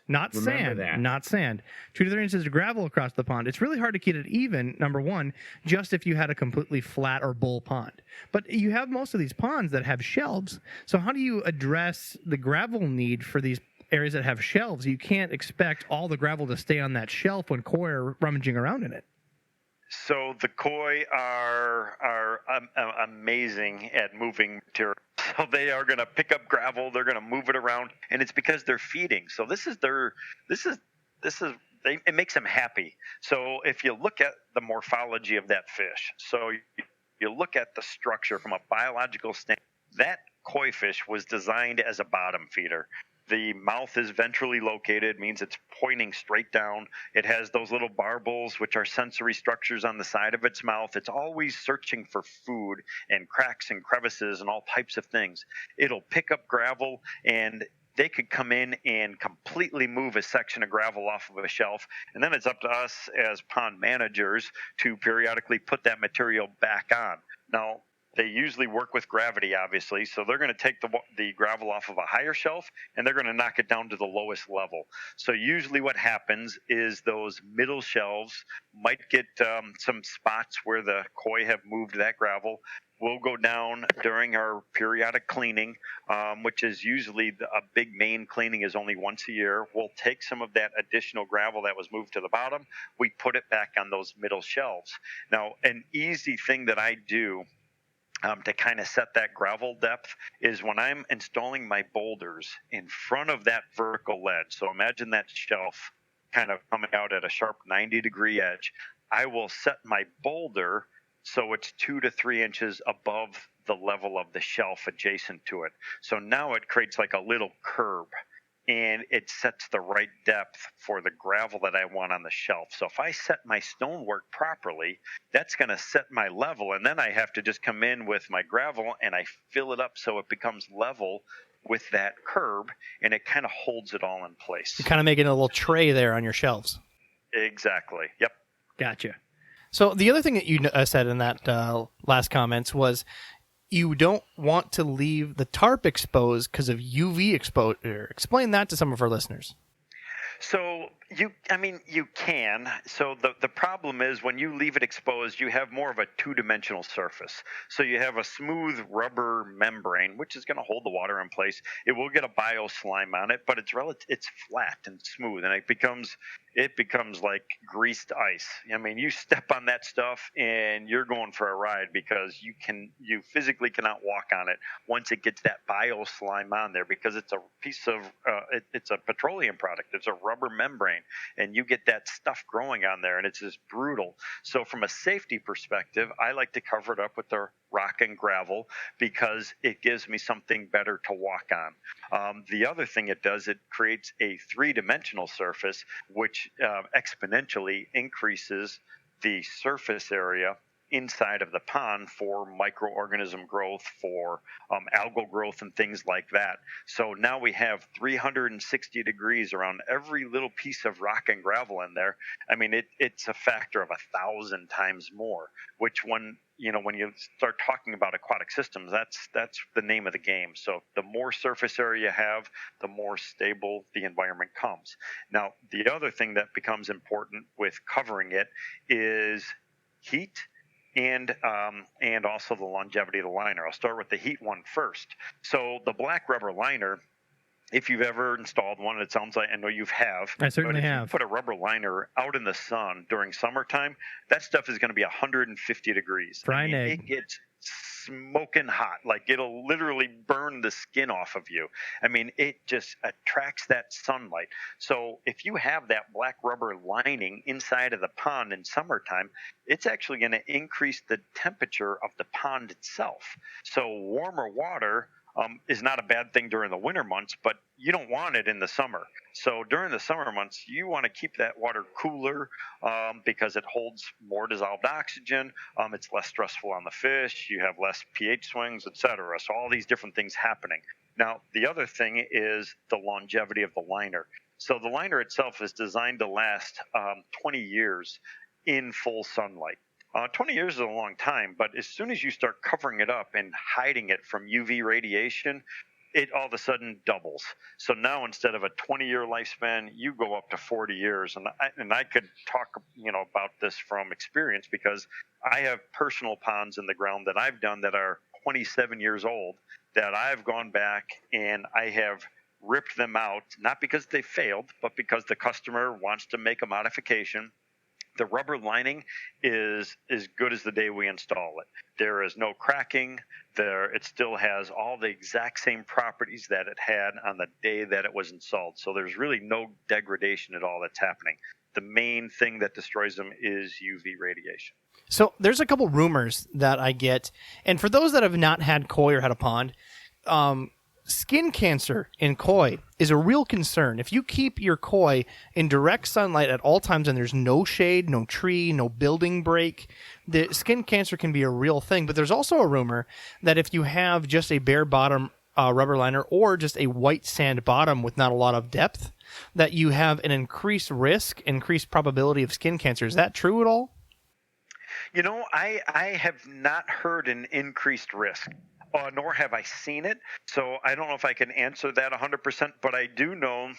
Not sand. 2 to 3 inches of gravel across the pond. It's really hard to keep it even, number one, just if you had a completely flat or bowl pond. But you have most of these ponds that have shelves. So how do you address the gravel need for these areas that have shelves? You can't expect all the gravel to stay on that shelf when koi are rummaging around in it. So the koi are amazing at moving material. So they are going to pick up gravel, they're going to move it around, and it's because they're feeding. So it makes them happy. So if you look at the morphology of that fish, so you look at the structure from a biological standpoint, that koi fish was designed as a bottom feeder. The mouth is ventrally located, means it's pointing straight down. It has those little barbels, which are sensory structures on the side of its mouth. It's always searching for food and cracks and crevices and all types of things. It'll pick up gravel, and they could come in and completely move a section of gravel off of a shelf. And then it's up to us as pond managers to periodically put that material back on. Now, they usually work with gravity, obviously, so they're going to take the gravel off of a higher shelf, and they're going to knock it down to the lowest level. So usually what happens is those middle shelves might get some spots where the koi have moved that gravel. We'll go down during our periodic cleaning, which is usually a big main cleaning is only once a year. We'll take some of that additional gravel that was moved to the bottom. We put it back on those middle shelves. Now, an easy thing that I do to kind of set that gravel depth is when I'm installing my boulders in front of that vertical ledge. So imagine that shelf kind of coming out at a sharp 90-degree edge. I will set my boulder so it's 2 to 3 inches above the level of the shelf adjacent to it. So now it creates like a little curb, and it sets the right depth for the gravel that I want on the shelf. So if I set my stonework properly, that's going to set my level, and then I have to just come in with my gravel and I fill it up so it becomes level with that curb, and it kind of holds it all in place. You're kind of making a little tray there on your shelves. Exactly. Yep. Gotcha. So the other thing that you said in that last comments was you don't want to leave the tarp exposed because of UV exposure. Explain that to some of our listeners. So you can. So the problem is when you leave it exposed, you have more of a two-dimensional surface. So you have a smooth rubber membrane, which is going to hold the water in place. It will get a bio-slime on it, but it's flat and smooth, and it becomes like greased ice. I mean, you step on that stuff and you're going for a ride because you physically cannot walk on it once it gets that bio-slime on there, because it's a piece of it's a petroleum product. It's a rubber membrane. And you get that stuff growing on there, and it's just brutal. So from a safety perspective, I like to cover it up with the rock and gravel because it gives me something better to walk on. The other thing it does, it creates a three-dimensional surface, which exponentially increases the surface area inside of the pond for microorganism growth, for algal growth and things like that. So now we have 360 degrees around every little piece of rock and gravel in there. I mean, it's a factor of 1,000 times more, which when you start talking about aquatic systems, that's the name of the game. So the more surface area you have, the more stable the environment comes. Now, the other thing that becomes important with covering it is heat, and also the longevity of the liner. I'll start with the heat one first. So the black rubber liner, if you've ever installed one, it sounds like I know you have. I certainly have. If you put a rubber liner out in the sun during summertime, that stuff is going to be 150 degrees. Frying egg. It gets smoking hot. Like it'll literally burn the skin off of you. I mean, it just attracts that sunlight. So if you have that black rubber lining inside of the pond in summertime, it's actually going to increase the temperature of the pond itself. So warmer water is not a bad thing during the winter months, but you don't want it in the summer. So during the summer months, you want to keep that water cooler because it holds more dissolved oxygen. It's less stressful on the fish. You have less pH swings, etc. So all these different things happening. Now, the other thing is the longevity of the liner. So the liner itself is designed to last 20 years in full sunlight. 20 years is a long time, but as soon as you start covering it up and hiding it from UV radiation, it all of a sudden doubles. So now instead of a 20-year lifespan, you go up to 40 years. And I could talk, about this from experience because I have personal ponds in the ground that I've done that are 27 years old that I've gone back and I have ripped them out, not because they failed, but because the customer wants to make a modification. The rubber lining is as good as the day we install it. There is no cracking. It still has all the exact same properties that it had on the day that it was installed. So there's really no degradation at all that's happening. The main thing that destroys them is UV radiation. So there's a couple rumors that I get, and for those that have not had koi or had a pond, skin cancer in koi is a real concern. If you keep your koi in direct sunlight at all times and there's no shade, no tree, no building break, the skin cancer can be a real thing. But there's also a rumor that if you have just a bare bottom rubber liner or just a white sand bottom with not a lot of depth, that you have an increased risk, increased probability of skin cancer. Is that true at all? I have not heard an increased risk. Nor have I seen it, so I don't know if I can answer that 100%, but I do know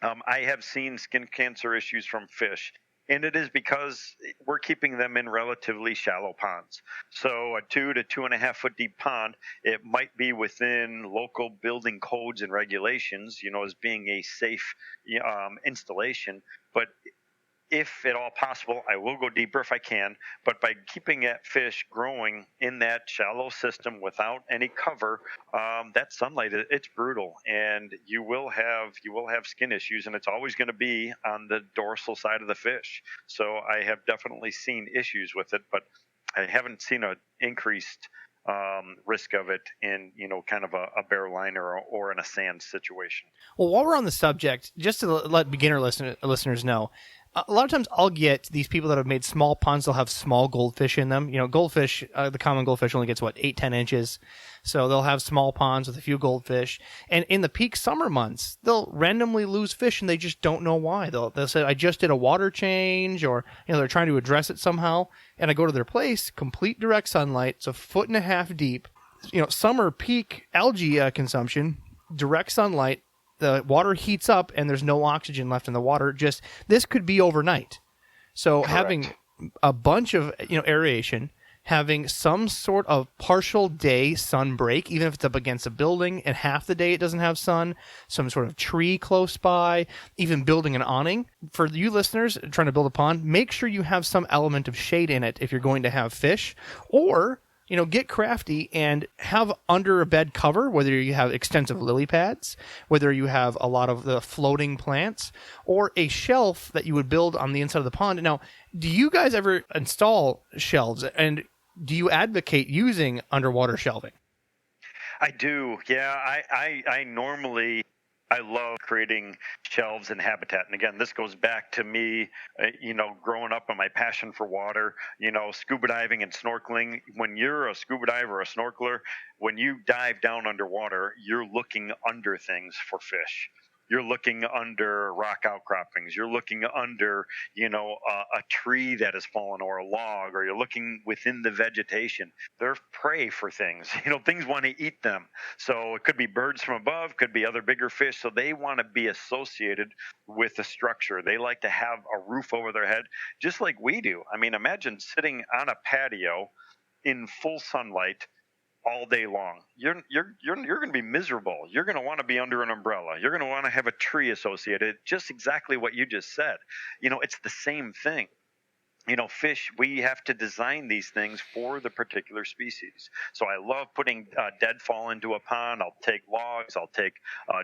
I have seen skin cancer issues from fish, and it is because we're keeping them in relatively shallow ponds. So a 2 to 2.5 foot deep pond, it might be within local building codes and regulations, as being a safe installation, but if at all possible, I will go deeper if I can, but by keeping that fish growing in that shallow system without any cover, that sunlight, it's brutal, and you will have skin issues, and it's always going to be on the dorsal side of the fish. So I have definitely seen issues with it, but I haven't seen an increased risk of it in, kind of a bare liner or in a sand situation. Well, while we're on the subject, just to let beginner listeners know, a lot of times I'll get these people that have made small ponds. They'll have small goldfish in them. Goldfish, the common goldfish only gets 8-10 inches. So they'll have small ponds with a few goldfish. And in the peak summer months, they'll randomly lose fish and they just don't know why. They'll say, I just did a water change, or, they're trying to address it somehow. And I go to their place, complete direct sunlight. It's 1.5 feet deep. Summer peak algae consumption, direct sunlight. The water heats up and there's no oxygen left in the water. This could be overnight. So Correct. Having a bunch of aeration, having some sort of partial day sun break, even if it's up against a building and half the day it doesn't have sun, some sort of tree close by, even building an awning. For you listeners trying to build a pond, make sure you have some element of shade in it if you're going to have fish, or get crafty and have under a bed cover, whether you have extensive lily pads, whether you have a lot of the floating plants, or a shelf that you would build on the inside of the pond. Now, do you guys ever install shelves, and do you advocate using underwater shelving? I do. Yeah, I normally... I love creating shelves and habitat. And again, this goes back to me, growing up and my passion for water, scuba diving and snorkeling. When you're a scuba diver or a snorkeler, when you dive down underwater, you're looking under things for fish. You're looking under rock outcroppings. You're looking under, a tree that has fallen or a log, or you're looking within the vegetation. They're prey for things. Things want to eat them. So it could be birds from above, could be other bigger fish. So they want to be associated with the structure. They like to have a roof over their head, just like we do. I mean, imagine sitting on a patio in full sunlight all day long. You're going to be miserable. You're going to want to be under an umbrella. You're going to want to have a tree associated. Just exactly what you just said. It's the same thing. fish, we have to design these things for the particular species. So I love putting deadfall into a pond. I'll take logs, I'll take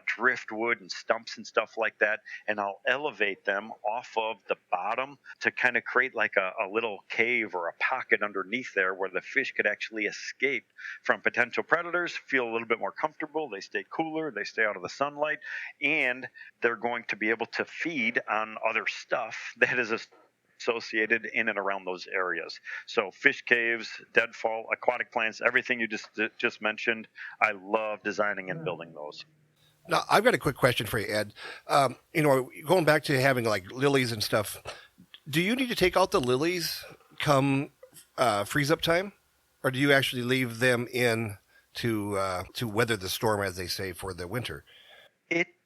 driftwood and stumps and stuff like that, and I'll elevate them off of the bottom to kind of create like a little cave or a pocket underneath there where the fish could actually escape from potential predators, feel a little bit more comfortable, they stay cooler, they stay out of the sunlight, and they're going to be able to feed on other stuff that is associated in and around those areas. So fish caves, deadfall, aquatic plants, everything you just mentioned, I love designing and building those. Now, I've got a quick question for you, Ed. Going back to having like lilies and stuff, do you need to take out the lilies come freeze up time, or do you actually leave them in to weather the storm, as they say, for the winter?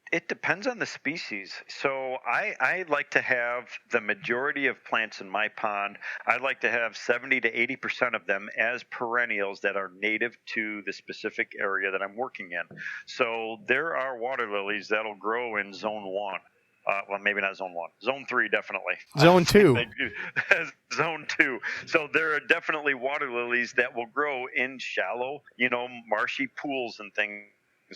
It depends on the species. So I like to have the majority of plants in my pond. I like to have 70 to 80% of them as perennials that are native to the specific area that I'm working in. So there are water lilies that'll grow in zone 1. Well, maybe not zone 1. Zone 3, definitely. Zone 2. Zone 2. So there are definitely water lilies that will grow in shallow, marshy pools and things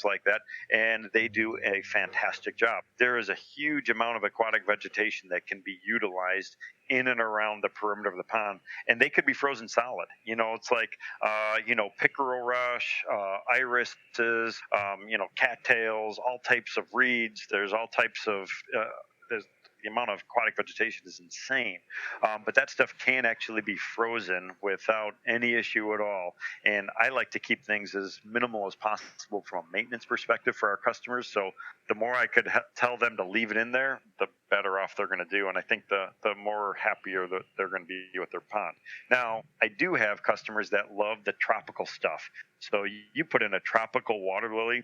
like that, and they do a fantastic job. There is a huge amount of aquatic vegetation that can be utilized in and around the perimeter of the pond, and they could be frozen solid. It's like, pickerel rush, irises, cattails, all types of reeds. There's all types of, the amount of aquatic vegetation is insane. But that stuff can actually be frozen without any issue at all. And I like to keep things as minimal as possible from a maintenance perspective for our customers. So the more I could tell them to leave it in there, the better off they're going to do. And I think the more happier that they're going to be with their pond. Now, I do have customers that love the tropical stuff. So you put in a tropical water lily,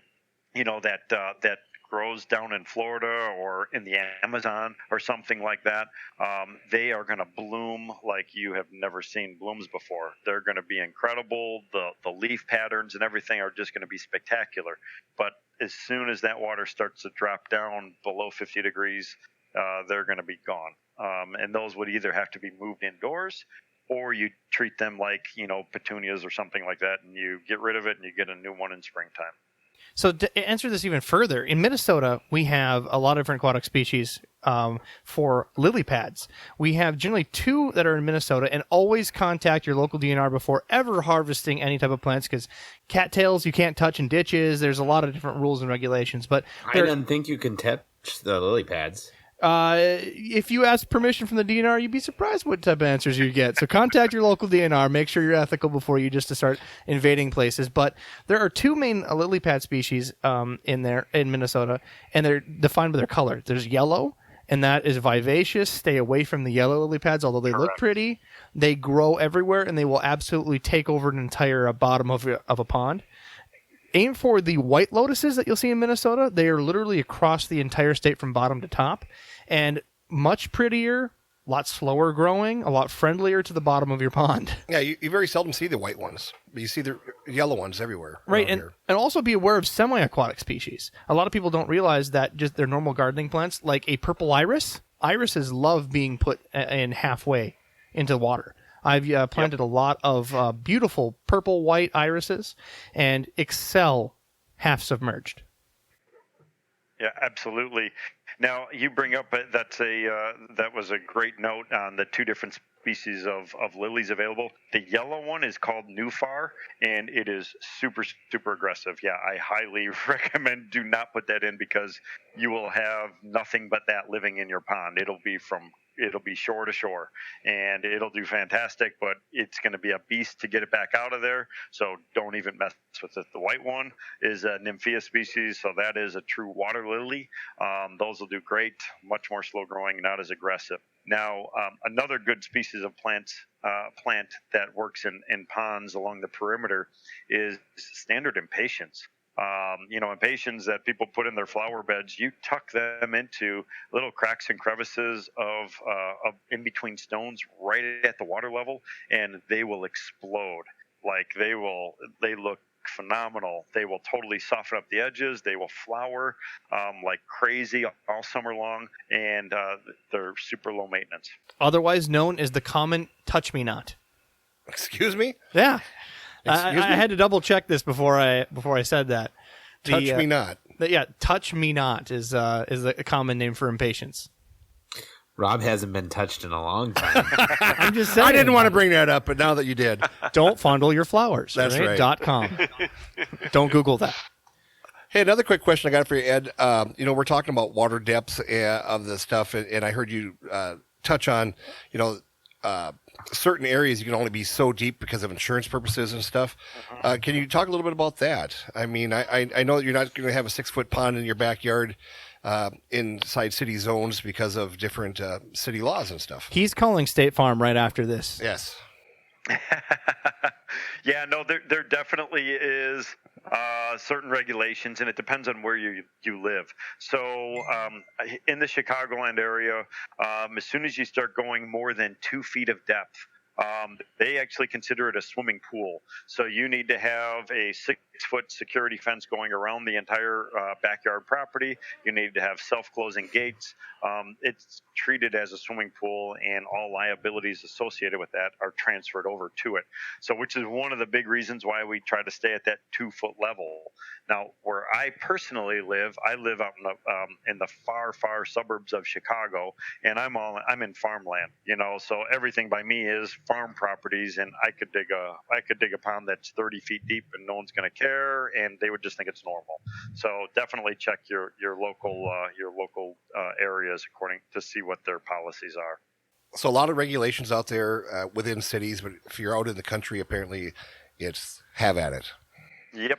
that grows down in Florida or in the Amazon or something like that, they are going to bloom like you have never seen blooms before. They're going to be incredible. The leaf patterns and everything are just going to be spectacular. But as soon as that water starts to drop down below 50 degrees, they're going to be gone. And those would either have to be moved indoors, or you treat them like, petunias or something like that, and you get rid of it and you get a new one in springtime. So to answer this even further, in Minnesota, we have a lot of different aquatic species for lily pads. We have generally 2 that are in Minnesota, and always contact your local DNR before ever harvesting any type of plants, because cattails you can't touch in ditches. There's a lot of different rules and regulations. But I don't think you can touch the lily pads. If you ask permission from the DNR, you'd be surprised what type of answers you get. So contact your local DNR. Make sure you're ethical before you just start invading places. But there are 2 main lily pad species in Minnesota, and they're defined by their color. There's yellow, and that is vivacious. Stay away from the yellow lily pads, although they look pretty. They grow everywhere, and they will absolutely take over an entire bottom of a pond. Aim for the white lotuses that you'll see in Minnesota. They are literally across the entire state from bottom to top, and much prettier, a lot slower growing, a lot friendlier to the bottom of your pond. Yeah, you very seldom see the white ones, but you see the yellow ones everywhere. Right, and also be aware of semi-aquatic species. A lot of people don't realize that just their normal gardening plants, like a purple iris, irises love being put in halfway into water. I've planted a lot of beautiful purple-white irises and excel half submerged. Yeah, absolutely. Now, you bring up that was a great note on the 2 different species of lilies available. The yellow one is called Nufar, and it is super, super aggressive. Yeah, I highly recommend do not put that in, because you will have nothing but that living in your pond. It'll be shore to shore, and it'll do fantastic, but it's going to be a beast to get it back out of there, so don't even mess with it. The white one is a Nymphea species, so that is a true water lily. Those will do great, much more slow growing, not as aggressive. Now, another good species of plant that works in ponds along the perimeter is standard impatiens. Impatiens that people put in their flower beds, you tuck them into little cracks and crevices of in between stones right at the water level, and they will explode. Like they look phenomenal. They will totally soften up the edges. They will flower like crazy all summer long, and they're super low maintenance. Otherwise known as the common touch-me-not. Excuse me? Yeah. Excuse me? I had to double check this before I said that. Touch me not. Touch me not is a common name for impatience. Rob hasn't been touched in a long time. I'm just saying. I didn't want to bring that up, but now that you did. Don't fondle your flowers. That's right. .com. Don't Google that. Hey, another quick question I got for you, Ed. We're talking about water depths of the stuff, and I heard you touch on, certain areas you can only be so deep because of insurance purposes and stuff. Can you talk a little bit about that? I mean, I know that you're not going to have a 6-foot pond in your backyard inside city zones because of different city laws and stuff. He's calling State Farm right after this. Yes. Yeah, no, there definitely is certain regulations, and it depends on where you live. So in the Chicagoland area, as soon as you start going more than 2 feet of depth, they actually consider it a swimming pool. So you need to have a 6-foot security fence going around the entire backyard property. You need to have self-closing gates. It's treated as a swimming pool, and all liabilities associated with that are transferred over to it. So, which is one of the big reasons why we try to stay at that 2-foot level. Now, where I personally live, I live out in the far suburbs of Chicago, and I'm in farmland. So everything by me is farm properties, and I could dig a pond that's 30 feet deep, and no one's going to care, and they would just think it's normal. So definitely check your local areas according to see what their policies are. So a lot of regulations out there within cities, but if you're out in the country, apparently it's have at it. Yep.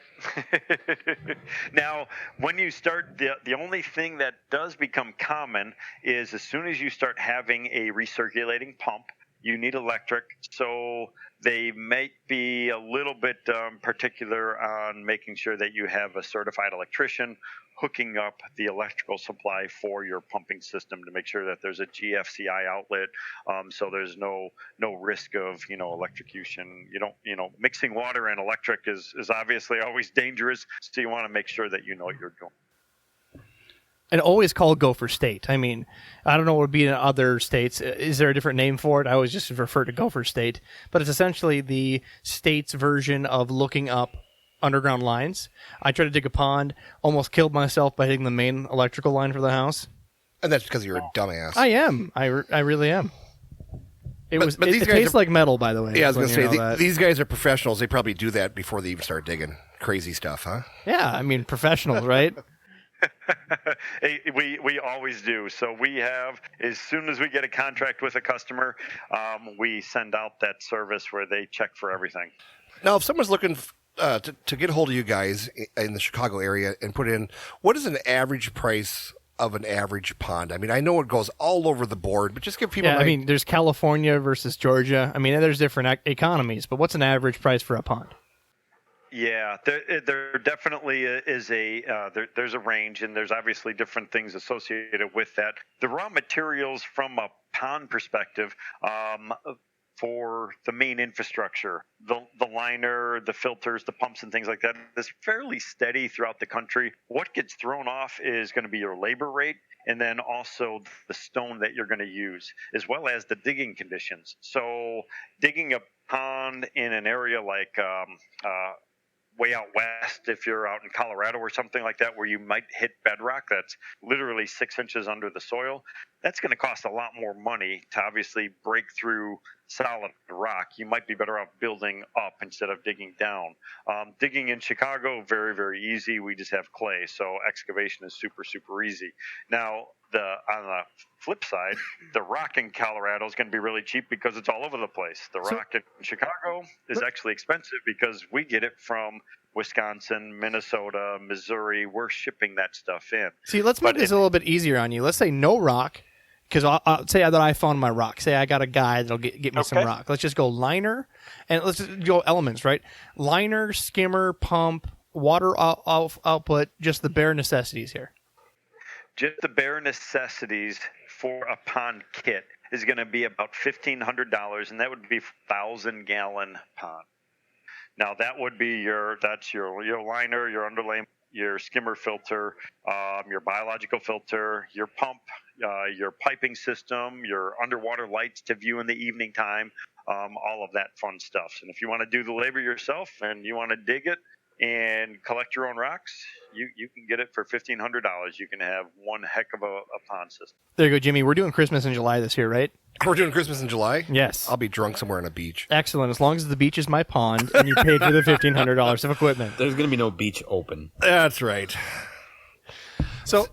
Now, when you start, the only thing that does become common is as soon as you start having a recirculating pump, you need electric. So they might be a little bit particular on making sure that you have a certified electrician hooking up the electrical supply for your pumping system to make sure that there's a GFCI outlet, so there's no risk of electrocution. Mixing water and electric is obviously always dangerous, so you want to make sure that you know what you're doing. And always call Gopher State. I mean, I don't know what would be in other states. Is there a different name for it? I always just refer to Gopher State. But it's essentially the state's version of looking up underground lines. I tried to dig a pond, almost killed myself by hitting the main electrical line for the house. And that's because you're a dumbass. I am. I really am. It these guys tastes like metal, by the way. Yeah, I was going to say, these guys are professionals. They probably do that before they even start digging. Crazy stuff, huh? Yeah, I mean, professionals, right? We always do. So we have, as soon as we get a contract with a customer, we send out that service where they check for everything. Now, if someone's looking to get a hold of you guys in the Chicago area and put in, what is an average price of an average pond? I mean, I know it goes all over the board, but just give people... Yeah, I mean, there's California versus Georgia. I mean, there's different economies, but what's an average price for a pond? Yeah, there definitely is there's a range, and there's obviously different things associated with that. The raw materials from a pond perspective, for the main infrastructure, the liner, the filters, the pumps, and things like that, is fairly steady throughout the country. What gets thrown off is going to be your labor rate, and then also the stone that you're going to use, as well as the digging conditions. So digging a pond in an area like way out west, if you're out in Colorado or something like that, where you might hit bedrock that's literally 6 inches under the soil, that's going to cost a lot more money to obviously break through solid rock. You might be better off building up instead of digging down. Digging in Chicago, very, very easy. We just have clay, so excavation is super, super easy. Now, on the flip side, the rock in Colorado is going to be really cheap because it's all over the place. The rock in Chicago is actually expensive because we get it from Wisconsin, Minnesota, Missouri. We're shipping that stuff in. See, let's make this a little bit easier on you. Let's say no rock, because I'll say that I found my rock. Say I got a guy that'll get me some rock. Let's just go liner, and let's just go elements, right? Liner, skimmer, pump, water output, just the bare necessities here. Just the bare necessities for a pond kit is going to be about $1,500, and that would be a 1,000-gallon pond. Now that would be your liner, your underlay, your skimmer filter, your biological filter, your pump, your piping system, your underwater lights to view in the evening time, all of that fun stuff. And if you want to do the labor yourself and you want to dig it and collect your own rocks, you can get it for $1,500. You can have one heck of a pond system. There you go, Jimmy. We're doing Christmas in July this year, right? We're doing Christmas in July? Yes. I'll be drunk somewhere on a beach. Excellent. As long as the beach is my pond and you paid for the $1,500 of equipment. There's going to be no beach open. That's right. So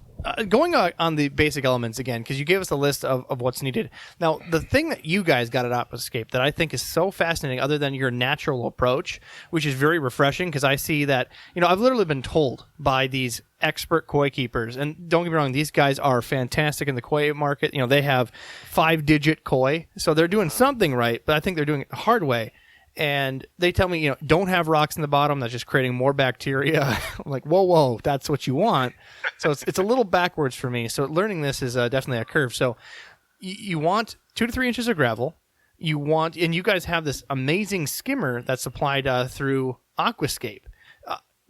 going on the basic elements again, because you gave us a list of what's needed. Now, the thing that you guys got at Aquascape that I think is so fascinating, other than your natural approach, which is very refreshing, because I see that, I've literally been told by these expert koi keepers, and don't get me wrong, these guys are fantastic in the koi market. They have 5-digit koi, so they're doing something right, but I think they're doing it the hard way. And they tell me, don't have rocks in the bottom. That's just creating more bacteria. I'm like, whoa, that's what you want. So it's a little backwards for me. So learning this is definitely a curve. So you want 2 to 3 inches of gravel. And you guys have this amazing skimmer that's supplied through Aquascape.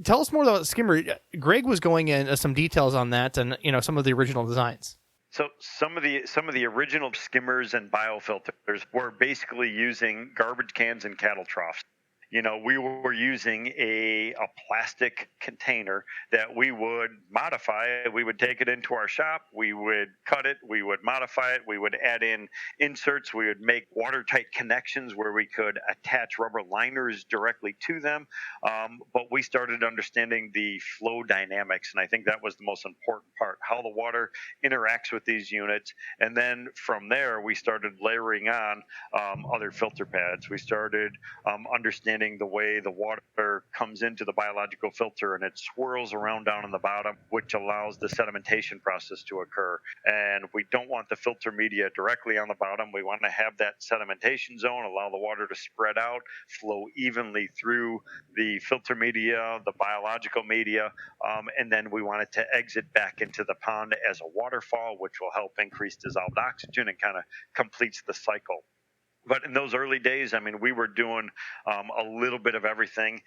Tell us more about the skimmer. Greg was going into some details on that and some of the original designs. So some of the original skimmers and biofilters were basically using garbage cans and cattle troughs. We were using a plastic container that we would modify. We would take it into our shop. We would cut it. We would modify it. We would add in inserts. We would make watertight connections where we could attach rubber liners directly to them. But we started understanding the flow dynamics, and I think that was the most important part, how the water interacts with these units. And then from there, we started layering on other filter pads. We started understanding the way the water comes into the biological filter and it swirls around down in the bottom, which allows the sedimentation process to occur. And we don't want the filter media directly on the bottom. We want to have that sedimentation zone, allow the water to spread out, flow evenly through the filter media, the biological media, and then we want it to exit back into the pond as a waterfall, which will help increase dissolved oxygen and kind of completes the cycle. But in those early days, we were doing a little bit of everything,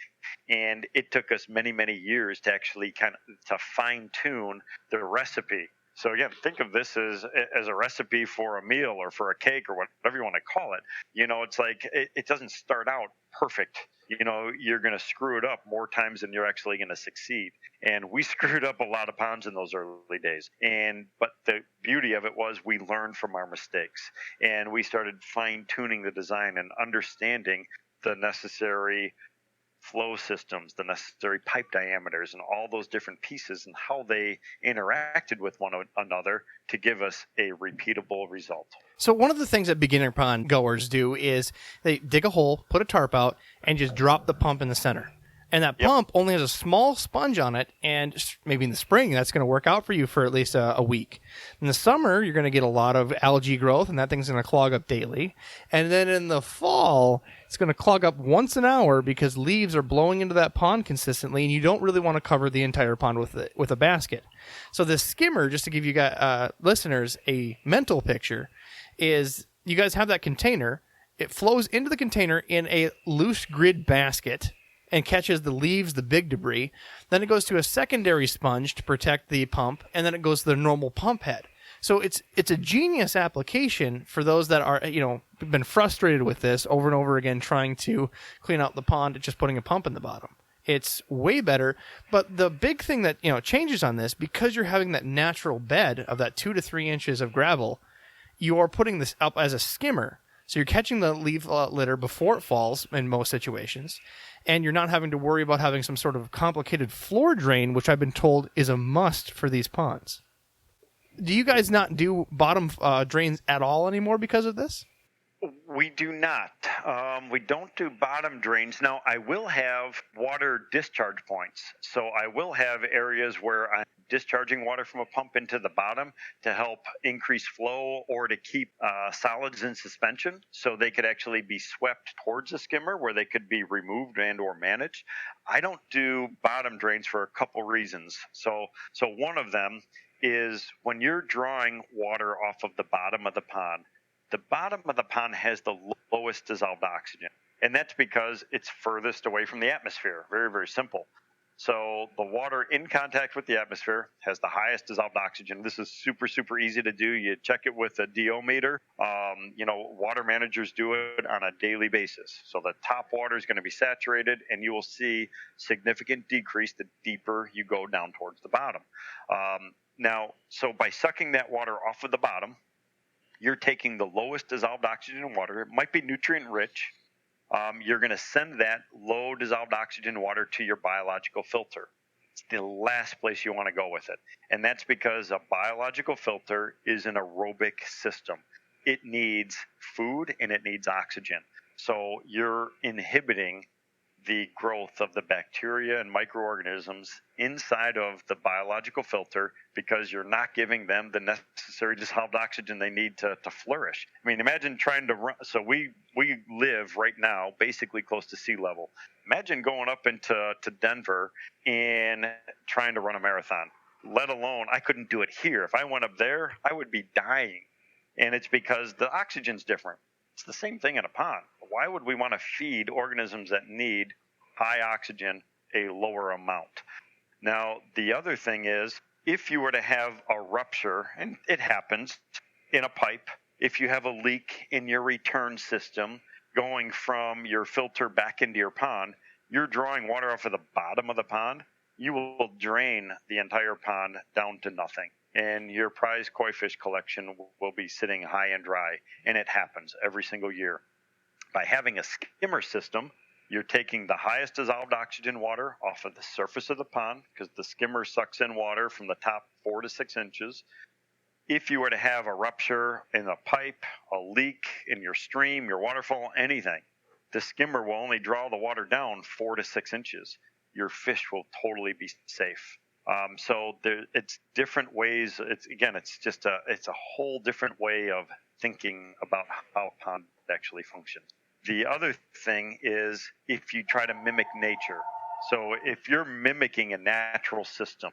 and it took us many, many years to actually to fine-tune the recipe. So again, think of this as a recipe for a meal or for a cake or whatever you want to call it. It's like it doesn't start out perfect. You're going to screw it up more times than you're actually going to succeed. And we screwed up a lot of ponds in those early days. But the beauty of it was we learned from our mistakes, and we started fine-tuning the design and understanding the necessary flow systems, the necessary pipe diameters, and all those different pieces and how they interacted with one another to give us a repeatable result. So one of the things that beginner pond goers do is they dig a hole, put a tarp out, and just drop the pump in the center. And that pump only has a small sponge on it, and maybe in the spring, that's going to work out for you for at least a week. In the summer, you're going to get a lot of algae growth, and that thing's going to clog up daily. And then in the fall, it's going to clog up once an hour because leaves are blowing into that pond consistently, and you don't really want to cover the entire pond with a basket. So this skimmer, just to give you guys, listeners a mental picture, is you guys have that container. It flows into the container in a loose grid basket and catches the leaves, the big debris. Then it goes to a secondary sponge to protect the pump, and then it goes to the normal pump head. So it's a genius application for those that are, been frustrated with this over and over again, trying to clean out the pond and just putting a pump in the bottom. It's way better. But the big thing that, changes on this, because you're having that natural bed of that 2 to 3 inches of gravel, you are putting this up as a skimmer. So you're catching the leaf litter before it falls in most situations, and you're not having to worry about having some sort of complicated floor drain, which I've been told is a must for these ponds. Do you guys not do bottom drains at all anymore because of this? We do not. We don't do bottom drains. Now, I will have water discharge points. So I will have areas where I'm discharging water from a pump into the bottom to help increase flow or to keep solids in suspension so they could actually be swept towards the skimmer where they could be removed and or managed. I don't do bottom drains for a couple reasons. So one of them is when you're drawing water off of the bottom of the pond has the lowest dissolved oxygen. And that's because it's furthest away from the atmosphere. Very, very simple. So the water in contact with the atmosphere has the highest dissolved oxygen. This is super, super easy to do. You check it with a DO meter. Water managers do it on a daily basis. So the top water is going to be saturated, and you will see significant decrease the deeper you go down towards the bottom. So by sucking that water off of the bottom, you're taking the lowest dissolved oxygen in water. It might be nutrient rich. You're going to send that low dissolved oxygen water to your biological filter. It's the last place you want to go with it. And that's because a biological filter is an aerobic system. It needs food and it needs oxygen. So you're inhibiting the growth of the bacteria and microorganisms inside of the biological filter because you're not giving them the necessary dissolved oxygen they need to flourish. I mean, imagine trying to run. So we live right now basically close to sea level. Imagine going up into Denver and trying to run a marathon, let alone I couldn't do it here. If I went up there, I would be dying. And it's because the oxygen's different. It's the same thing in a pond. Why would we want to feed organisms that need high oxygen a lower amount? Now, the other thing is, if you were to have a rupture, and it happens in a pipe, if you have a leak in your return system going from your filter back into your pond, you're drawing water off of the bottom of the pond, you will drain the entire pond down to nothing. And your prize koi fish collection will be sitting high and dry. And it happens every single year. By having a skimmer system, you're taking the highest dissolved oxygen water off of the surface of the pond because the skimmer sucks in water from the top 4 to 6 inches. If you were to have a rupture in a pipe, a leak in your stream, your waterfall, anything, the skimmer will only draw the water down 4 to 6 inches. Your fish will totally be safe. It's different ways. It's a whole different way of thinking about how a pond actually functions. The other thing is if you try to mimic nature. So if you're mimicking a natural system,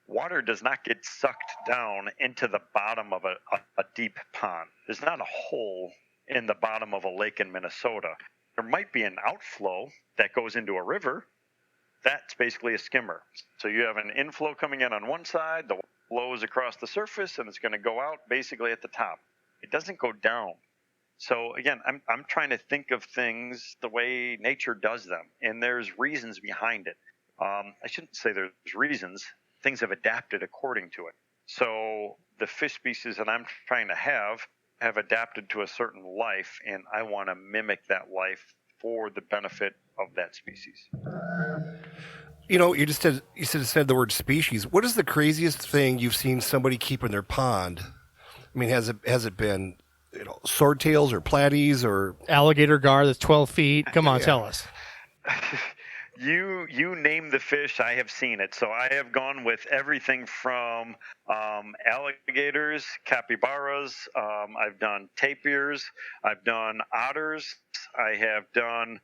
water does not get sucked down into the bottom of a deep pond. There's not a hole in the bottom of a lake in Minnesota. There might be an outflow that goes into a river. That's basically a skimmer. So you have an inflow coming in on one side, the flows across the surface, and it's going to go out basically at the top. It doesn't go down. So again, I'm trying to think of things the way nature does them, and there's reasons behind it. I shouldn't say there's reasons. Things have adapted according to it. So the fish species that I'm trying to have adapted to a certain life, and I want to mimic that life for the benefit of that species. You know, you said the word species. What is the craziest thing you've seen somebody keep in their pond? I mean, has it been, swordtails or platies or alligator gar that's 12 feet? Come on, tell us. You name the fish, I have seen it. So I have gone with everything from alligators, capybaras. I've done tapirs. I've done otters. I have done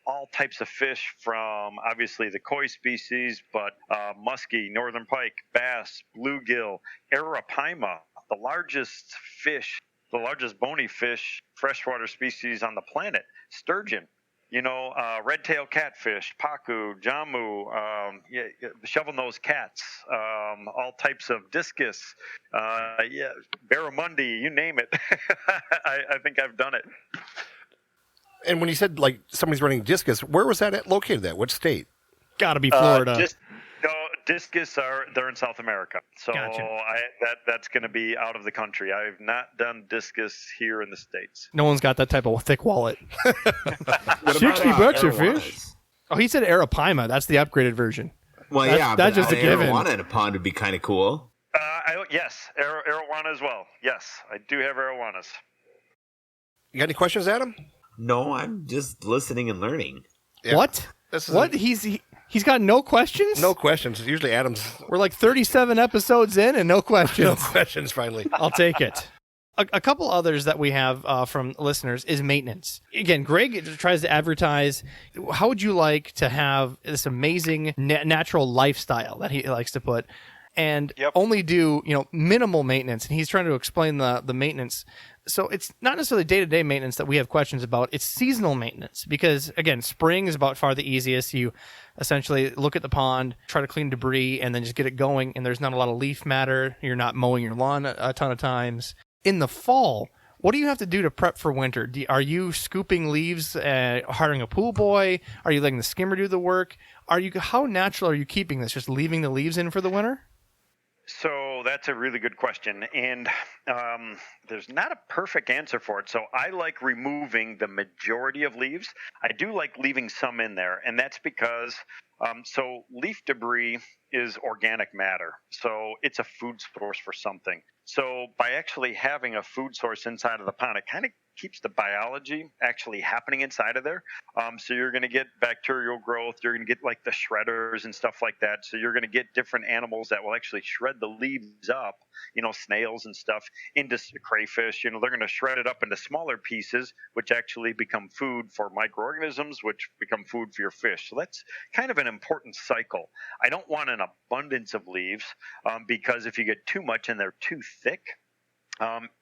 all types of fish from obviously the koi species, but muskie, northern pike, bass, bluegill, arapaima, the largest bony fish, freshwater species on the planet, sturgeon. Red-tailed catfish, pacu, jamu, shovel-nosed cats, all types of discus, barramundi, you name it. I think I've done it. And when you said like somebody's running discus, where was that located at? What state? Got to be Florida. Discus they're in South America, so gotcha. That's going to be out of the country. I've not done discus here in the States. No one's got that type of thick wallet. What $60 a arowanas? fish? Oh, he said arapaima. That's the upgraded version. Well, That's just a given. Arowana in a pond would be kind of cool. Yes, arowana as well. Yes, I do have arowanas. You got any questions, Adam? No, I'm just listening and learning. Yeah. What? What? He's got no questions? No questions. Usually Adam's... We're like 37 episodes in and no questions. No questions, finally. I'll take it. A couple others that we have from listeners is maintenance. Again, Greg tries to advertise, how would you like to have this amazing natural lifestyle that he likes to put? and Yep. only do, minimal maintenance. And he's trying to explain the maintenance. So it's not necessarily day-to-day maintenance that we have questions about. It's seasonal maintenance because, again, spring is about far the easiest. You essentially look at the pond, try to clean debris, and then just get it going. And there's not a lot of leaf matter. You're not mowing your lawn a ton of times. In the fall, what do you have to do to prep for winter? Are you scooping leaves, hiring a pool boy? Are you letting the skimmer do the work? How natural are you keeping this? Just leaving the leaves in for the winter? So that's a really good question, and there's not a perfect answer for it. So I like removing the majority of leaves. I do like leaving some in there, and that's because so leaf debris is organic matter. So it's a food source for something. So by actually having a food source inside of the pond, it kind of keeps the biology actually happening inside of there. So you're going to get bacterial growth. You're going to get like the shredders and stuff like that. So you're going to get different animals that will actually shred the leaves up, snails and stuff, into crayfish. They're going to shred it up into smaller pieces, which actually become food for microorganisms, which become food for your fish. So that's kind of an important cycle. I don't want an abundance of leaves because if you get too much and they're too thick,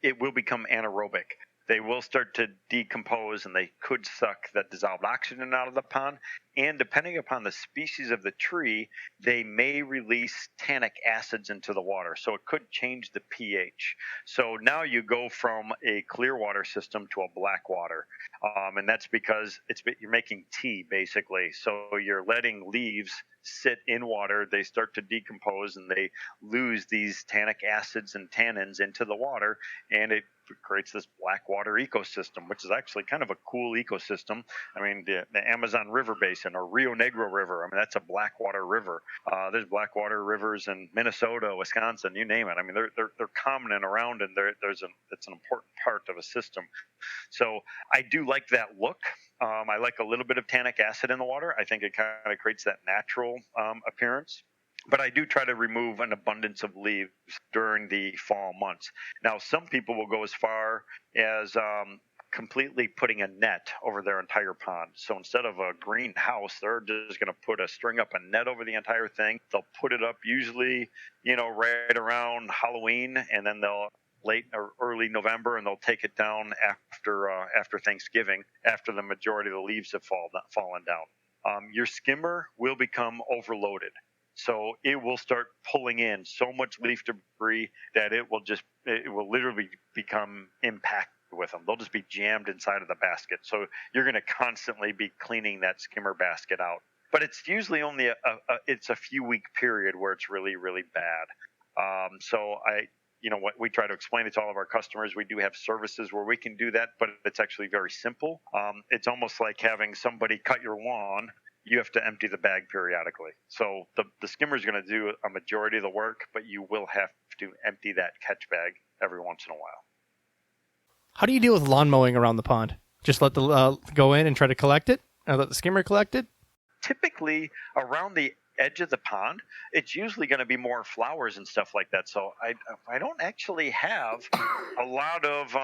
it will become anaerobic. They will start to decompose and they could suck that dissolved oxygen out of the pond. And depending upon the species of the tree, they may release tannic acids into the water. So it could change the pH. So now you go from a clear water system to a black water. And that's because you're making tea, basically. So you're letting leaves sit in water. They start to decompose and they lose these tannic acids and tannins into the water. And it creates this black water ecosystem, which is actually kind of a cool ecosystem. I mean, the Amazon River Basin or Rio Negro River, that's a black water river. There's black water rivers in Minnesota, Wisconsin, you name it. I mean, they're common and around, and it's an important part of a system. So I do like that look. I like a little bit of tannic acid in the water. I think it kind of creates that natural appearance. But I do try to remove an abundance of leaves during the fall months. Now, some people will go as far as completely putting a net over their entire pond. So instead of a greenhouse, they're just going to string up a net over the entire thing. They'll put it up usually, right around Halloween, and then they'll late or early November, and they'll take it down after Thanksgiving, after the majority of the leaves have fallen down. Your skimmer will become overloaded. So it will start pulling in so much leaf debris that it will literally become impacted with them. They'll just be jammed inside of the basket. So you're going to constantly be cleaning that skimmer basket out. But it's usually only a few week period where it's really, really bad. So what we try to explain it to all of our customers. We do have services where we can do that, but it's actually very simple. It's almost like having somebody cut your lawn. You have to empty the bag periodically. So the skimmer is going to do a majority of the work, but you will have to empty that catch bag every once in a while. How do you deal with lawn mowing around the pond? Just let the go in and try to collect it? Or let the skimmer collect it? Typically, around the edge of the pond, it's usually going to be more flowers and stuff like that. So I don't actually have a lot of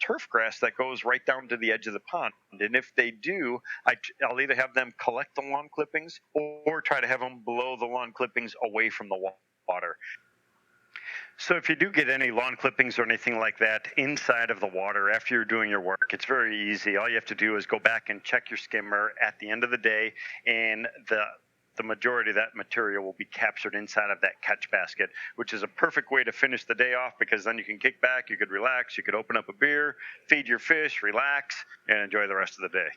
turf grass that goes right down to the edge of the pond. And if they do, I'll either have them collect the lawn clippings or try to have them blow the lawn clippings away from the water. So if you do get any lawn clippings or anything like that inside of the water after you're doing your work, it's very easy. All you have to do is go back and check your skimmer at the end of the day, and the majority of that material will be captured inside of that catch basket, which is a perfect way to finish the day off, because then you can kick back, you could relax, you could open up a beer, feed your fish, relax, and enjoy the rest of the day.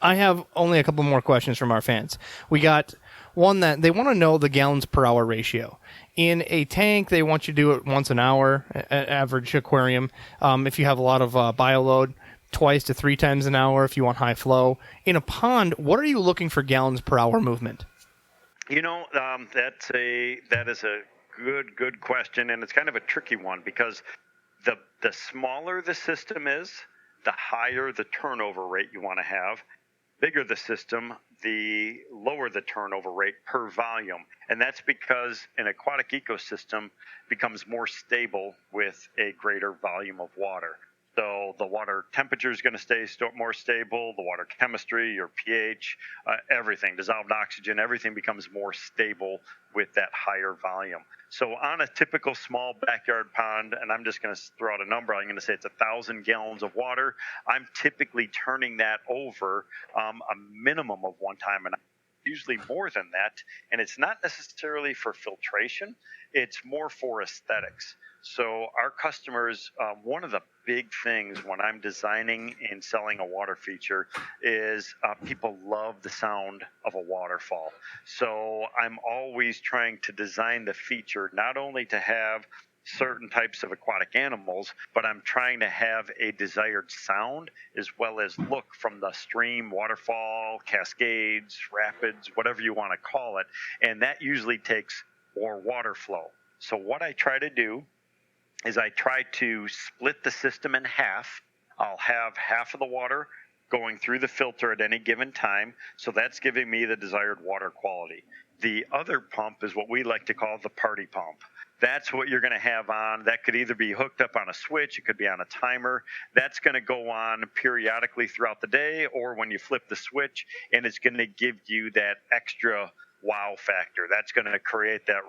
I have only a couple more questions from our fans. We got one that they want to know the gallons per hour ratio. In a tank, they want you to do it once an hour, average aquarium. If you have a lot of bioload, 2 to 3 times an hour if you want high flow. In a pond, what are you looking for gallons per hour movement? That is a good question, and it's kind of a tricky one, because the smaller the system is, the higher the turnover rate you want to have. Bigger the system, the lower the turnover rate per volume. And that's because an aquatic ecosystem becomes more stable with a greater volume of water. So the water temperature is going to stay more stable, the water chemistry, your pH, everything, dissolved oxygen, everything becomes more stable with that higher volume. So on a typical small backyard pond, and I'm just going to throw out a number, I'm going to say it's 1,000 gallons of water. I'm typically turning that over a minimum of one time, and usually more than that. And it's not necessarily for filtration, it's more for aesthetics. So our customers, one of the big things when I'm designing and selling a water feature is people love the sound of a waterfall. So I'm always trying to design the feature not only to have certain types of aquatic animals, but I'm trying to have a desired sound as well as look from the stream, waterfall, cascades, rapids, whatever you want to call it. And that usually takes more water flow. So what I try to do is I try to split the system in half. I'll have half of the water going through the filter at any given time, so that's giving me the desired water quality. The other pump is what we like to call the party pump. That's what you're going to have on. That could either be hooked up on a switch, it could be on a timer. That's going to go on periodically throughout the day or when you flip the switch, and it's going to give you that extra wow factor. That's going to create that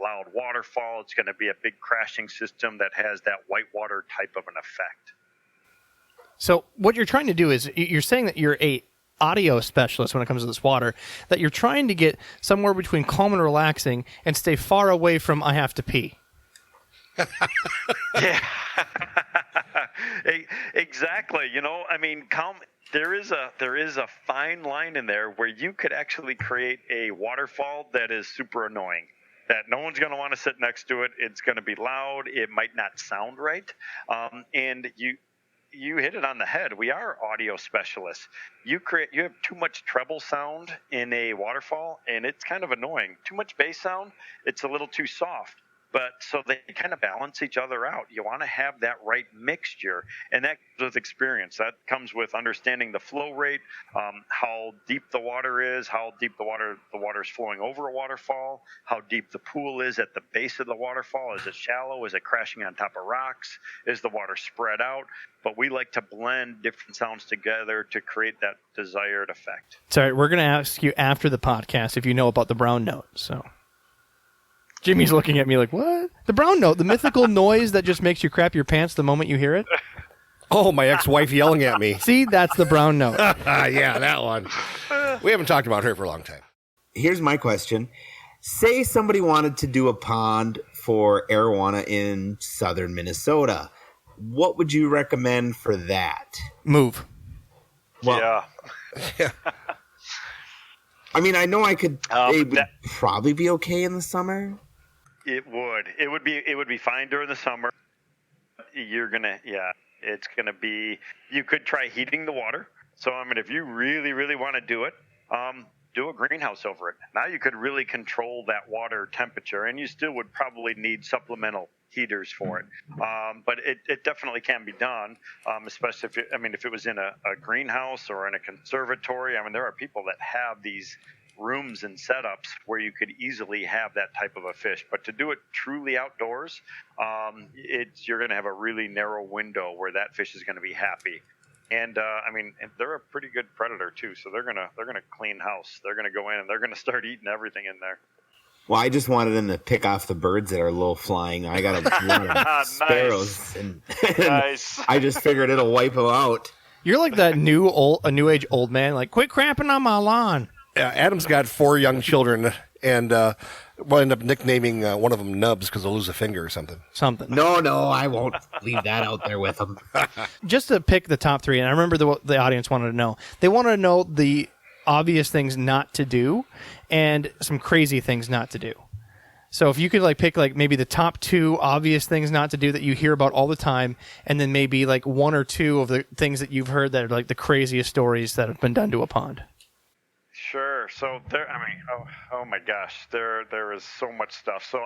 loud waterfall. It's going to be a big crashing system that has that whitewater type of an effect. So what you're trying to do is you're saying that you're a audio specialist when it comes to this water, that you're trying to get somewhere between calm and relaxing and stay far away from I have to pee. Yeah, exactly. Calm. There is a fine line in there where you could actually create a waterfall that is super annoying, that no one's going to want to sit next to it. It's going to be loud. It might not sound right. And you hit it on the head. We are audio specialists. You have too much treble sound in a waterfall, and it's kind of annoying. Too much bass sound, it's a little too soft. But so they kind of balance each other out. You want to have that right mixture, and that comes with experience. That comes with understanding the flow rate, how deep the water is, how deep the water is flowing over a waterfall, how deep the pool is at the base of the waterfall. Is it shallow? Is it crashing on top of rocks? Is the water spread out? But we like to blend different sounds together to create that desired effect. Sorry, we're going to ask you after the podcast if you know about the brown note. So Jimmy's looking at me like, what? The brown note, the mythical noise that just makes you crap your pants the moment you hear it? Oh, my ex-wife yelling at me. See, that's the brown note. Yeah, that one. We haven't talked about her for a long time. Here's my question. Say somebody wanted to do a pond for arowana in southern Minnesota. What would you recommend for that? Move. Well, yeah. I mean, I know I could. It would probably be okay in the summer. It would. It would be fine during the summer. It's gonna be. You could try heating the water. So if you really, really want to do it, do a greenhouse over it. Now you could really control that water temperature, and you still would probably need supplemental heaters for it. But it definitely can be done, especially if it was in a greenhouse or in a conservatory. There are people that have these rooms and setups where you could easily have that type of a fish. But to do it truly outdoors, you're going to have a really narrow window where that fish is going to be happy. And they're a pretty good predator too, so they're gonna clean house. They're gonna go in and they're gonna start eating everything in there. Well, I just wanted them to pick off the birds that are low flying. I got a lot of sparrows, and Nice. I just figured it'll wipe them out. You're like that new age old man, like, quit crapping on my lawn. Yeah, Adam's got 4 young children, and we'll end up nicknaming one of them Nubs because they'll lose a finger or something. No, I won't leave that out there with them. Just to pick the top 3, and I remember the audience wanted to know. They wanted to know the obvious things not to do and some crazy things not to do. So if you could pick maybe the top 2 obvious things not to do that you hear about all the time, and then maybe 1 or 2 of the things that you've heard that are the craziest stories that have been done to a pond. Sure. So there, oh my gosh, there is so much stuff. So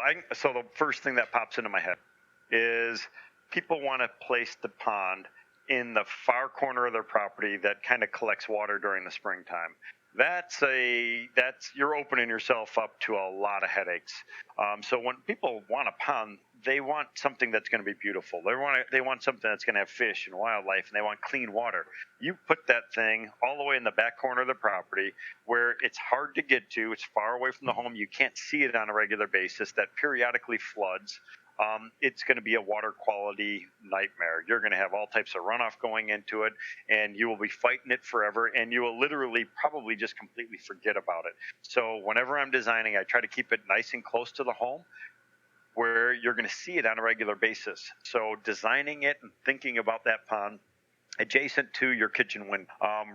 the first thing that pops into my head is people want to place the pond in the far corner of their property that kind of collects water during the springtime. that's you're opening yourself up to a lot of headaches. So when people want a pond, they want something that's going to be beautiful. They want something that's going to have fish and wildlife, and they want clean water. You put that thing all the way in the back corner of the property where it's hard to get to. It's far away from the home. You can't see it on a regular basis. That periodically floods. It's going to be a water quality nightmare. You're going to have all types of runoff going into it, and you will be fighting it forever, and you will literally probably just completely forget about it. So whenever I'm designing, I try to keep it nice and close to the home where you're going to see it on a regular basis. So designing it and thinking about that pond adjacent to your kitchen window,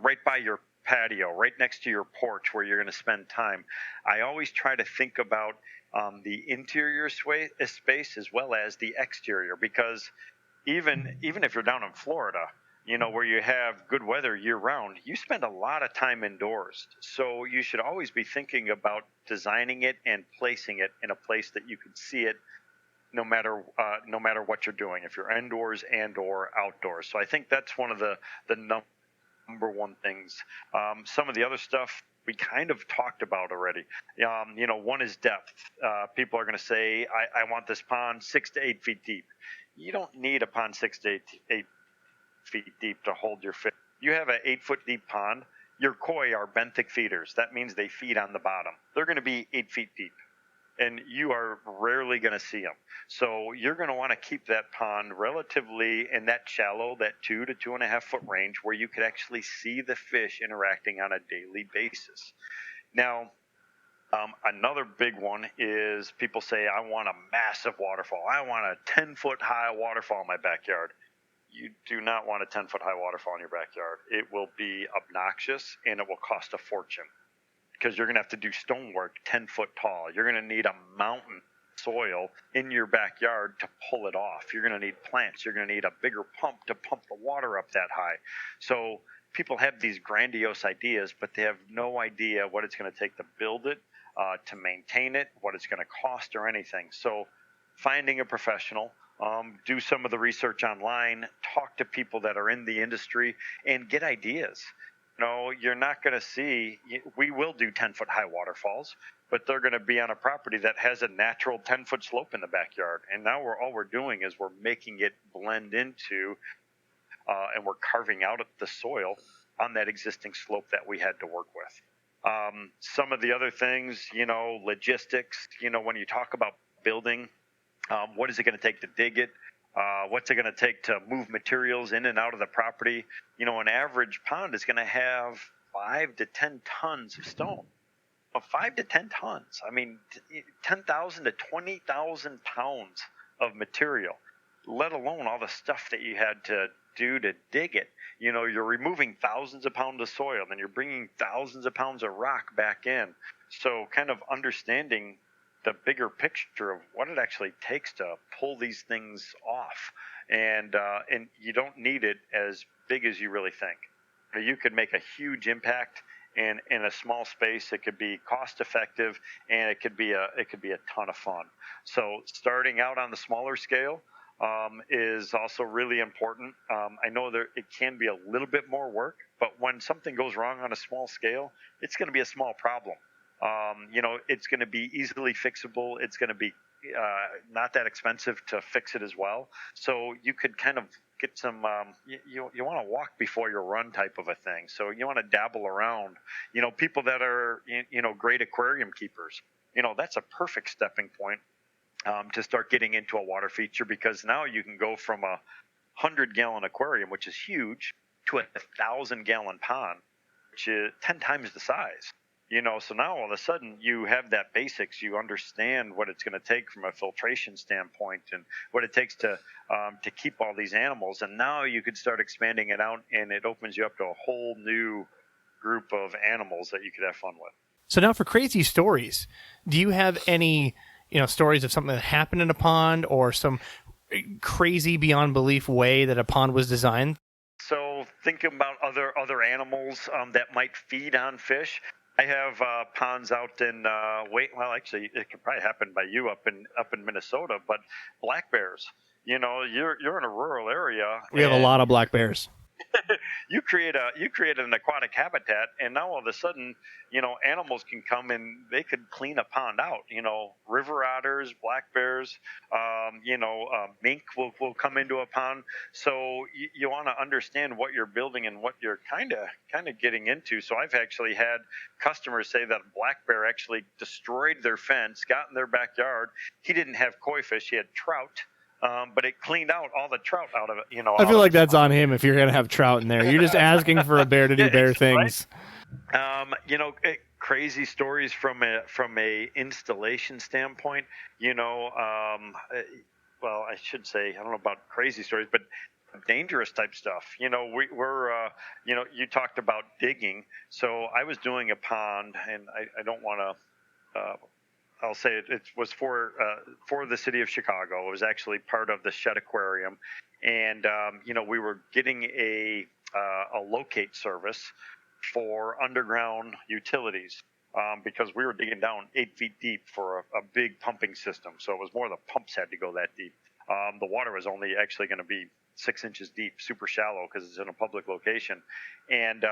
right by your patio, right next to your porch where you're going to spend time. I always try to think about the interior space as well as the exterior, because even if you're down in Florida, where you have good weather year round, you spend a lot of time indoors. So you should always be thinking about designing it and placing it in a place that you can see it no matter what you're doing, if you're indoors and or outdoors. So I think that's one of the number one things. Some of the other stuff we kind of talked about already. One is depth. People are going to say, I want this pond 6 to 8 feet deep. You don't need a pond 6 to 8 feet deep to hold your fish. You have an 8 foot deep pond. Your koi are benthic feeders. That means they feed on the bottom. They're going to be 8 feet deep, and you are rarely going to see them. So you're going to want to keep that pond relatively in that shallow, that 2 to 2.5 foot range where you could actually see the fish interacting on a daily basis. Now, another big one is people say, I want a massive waterfall. I want a 10-foot high waterfall in my backyard. You do not want a 10-foot high waterfall in your backyard. It will be obnoxious, and it will cost a fortune, because you're going to have to do stonework 10 foot tall. You're going to need a mountain soil in your backyard to pull it off. You're going to need plants. You're going to need a bigger pump to pump the water up that high. So people have these grandiose ideas, but they have no idea what it's going to take to build it, to maintain it, what it's going to cost or anything. So finding a professional, do some of the research online, talk to people that are in the industry, and get ideas. You're not going to see, we will do 10-foot high waterfalls, but they're going to be on a property that has a natural 10-foot slope in the backyard. And now all we're doing is we're making it blend into, and we're carving out the soil on that existing slope that we had to work with. Some of the other things, logistics, when you talk about building, what is it going to take to dig it? What's it going to take to move materials in and out of the property? An average pond is going to have 5 to 10 tons of stone. 5 to 10 tons. I mean, 10,000 to 20,000 pounds of material, let alone all the stuff that you had to do to dig it. You're removing thousands of pounds of soil, and you're bringing thousands of pounds of rock back in. So kind of understanding the bigger picture of what it actually takes to pull these things off. And you don't need it as big as you really think. You could make a huge impact in a small space. It could be cost effective, and it could be a ton of fun. So starting out on the smaller scale is also really important. I know it can be a little bit more work, but when something goes wrong on a small scale, it's going to be a small problem. It's going to be easily fixable. It's going to be not that expensive to fix it as well. So you could kind of get some, you want to walk before you run type of a thing. So you want to dabble around, people that are, great aquarium keepers, that's a perfect stepping point to start getting into a water feature, because now you can go from a 100-gallon aquarium, which is huge, to a 1,000-gallon pond, which is 10 times the size. So now all of a sudden you have that basics. You understand what it's going to take from a filtration standpoint and what it takes to keep all these animals. And now you could start expanding it out, and it opens you up to a whole new group of animals that you could have fun with. So now for crazy stories, do you have any, stories of something that happened in a pond, or some crazy beyond belief way that a pond was designed? So thinking about other animals that might feed on fish. I have ponds out in actually it could probably happen by you up in Minnesota, but black bears. You're in a rural area. We have a lot of black bears. you create an aquatic habitat, and now all of a sudden, animals can come and they could clean a pond out. River otters, black bears, mink will come into a pond. So you want to understand what you're building and what you're kind of getting into. So I've actually had customers say that a black bear actually destroyed their fence, got in their backyard. He didn't have koi fish, he had trout. But it cleaned out all the trout out of it. I feel like that's on him if you're going to have trout in there. You're just asking for a bear to do bear things. Right? Crazy stories from a installation standpoint. Well, I should say, I don't know about crazy stories, but dangerous type stuff. We're you talked about digging. So I was doing a pond, and I don't want to. I'll say it was for the city of Chicago. It was actually part of the Shedd Aquarium, and we were getting a locate service for underground utilities because we were digging down 8 feet deep for a big pumping system. So it was more the pumps had to go that deep. The water was only actually going to be 6 inches deep, super shallow because it's in a public location. And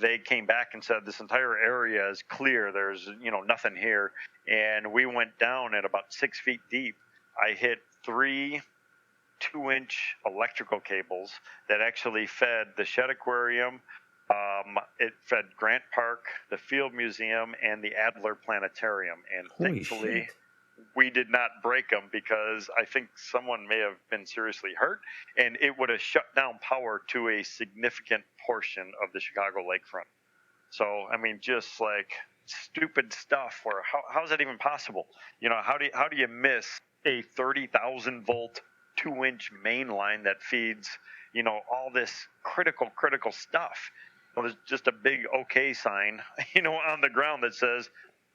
they came back and said, this entire area is clear. There's, nothing here. And we went down at about 6 feet deep. I hit 3 2-inch electrical cables that actually fed the Shedd Aquarium. It fed Grant Park, the Field Museum, and the Adler Planetarium. And thankfully, we did not break them because I think someone may have been seriously hurt, and it would have shut down power to a significant portion of the Chicago lakefront. So, I mean, just like stupid stuff where how is that even possible? How do you miss a 30,000 volt 2-inch main line that feeds, all this critical stuff? Well, there's just a big okay sign, on the ground that says,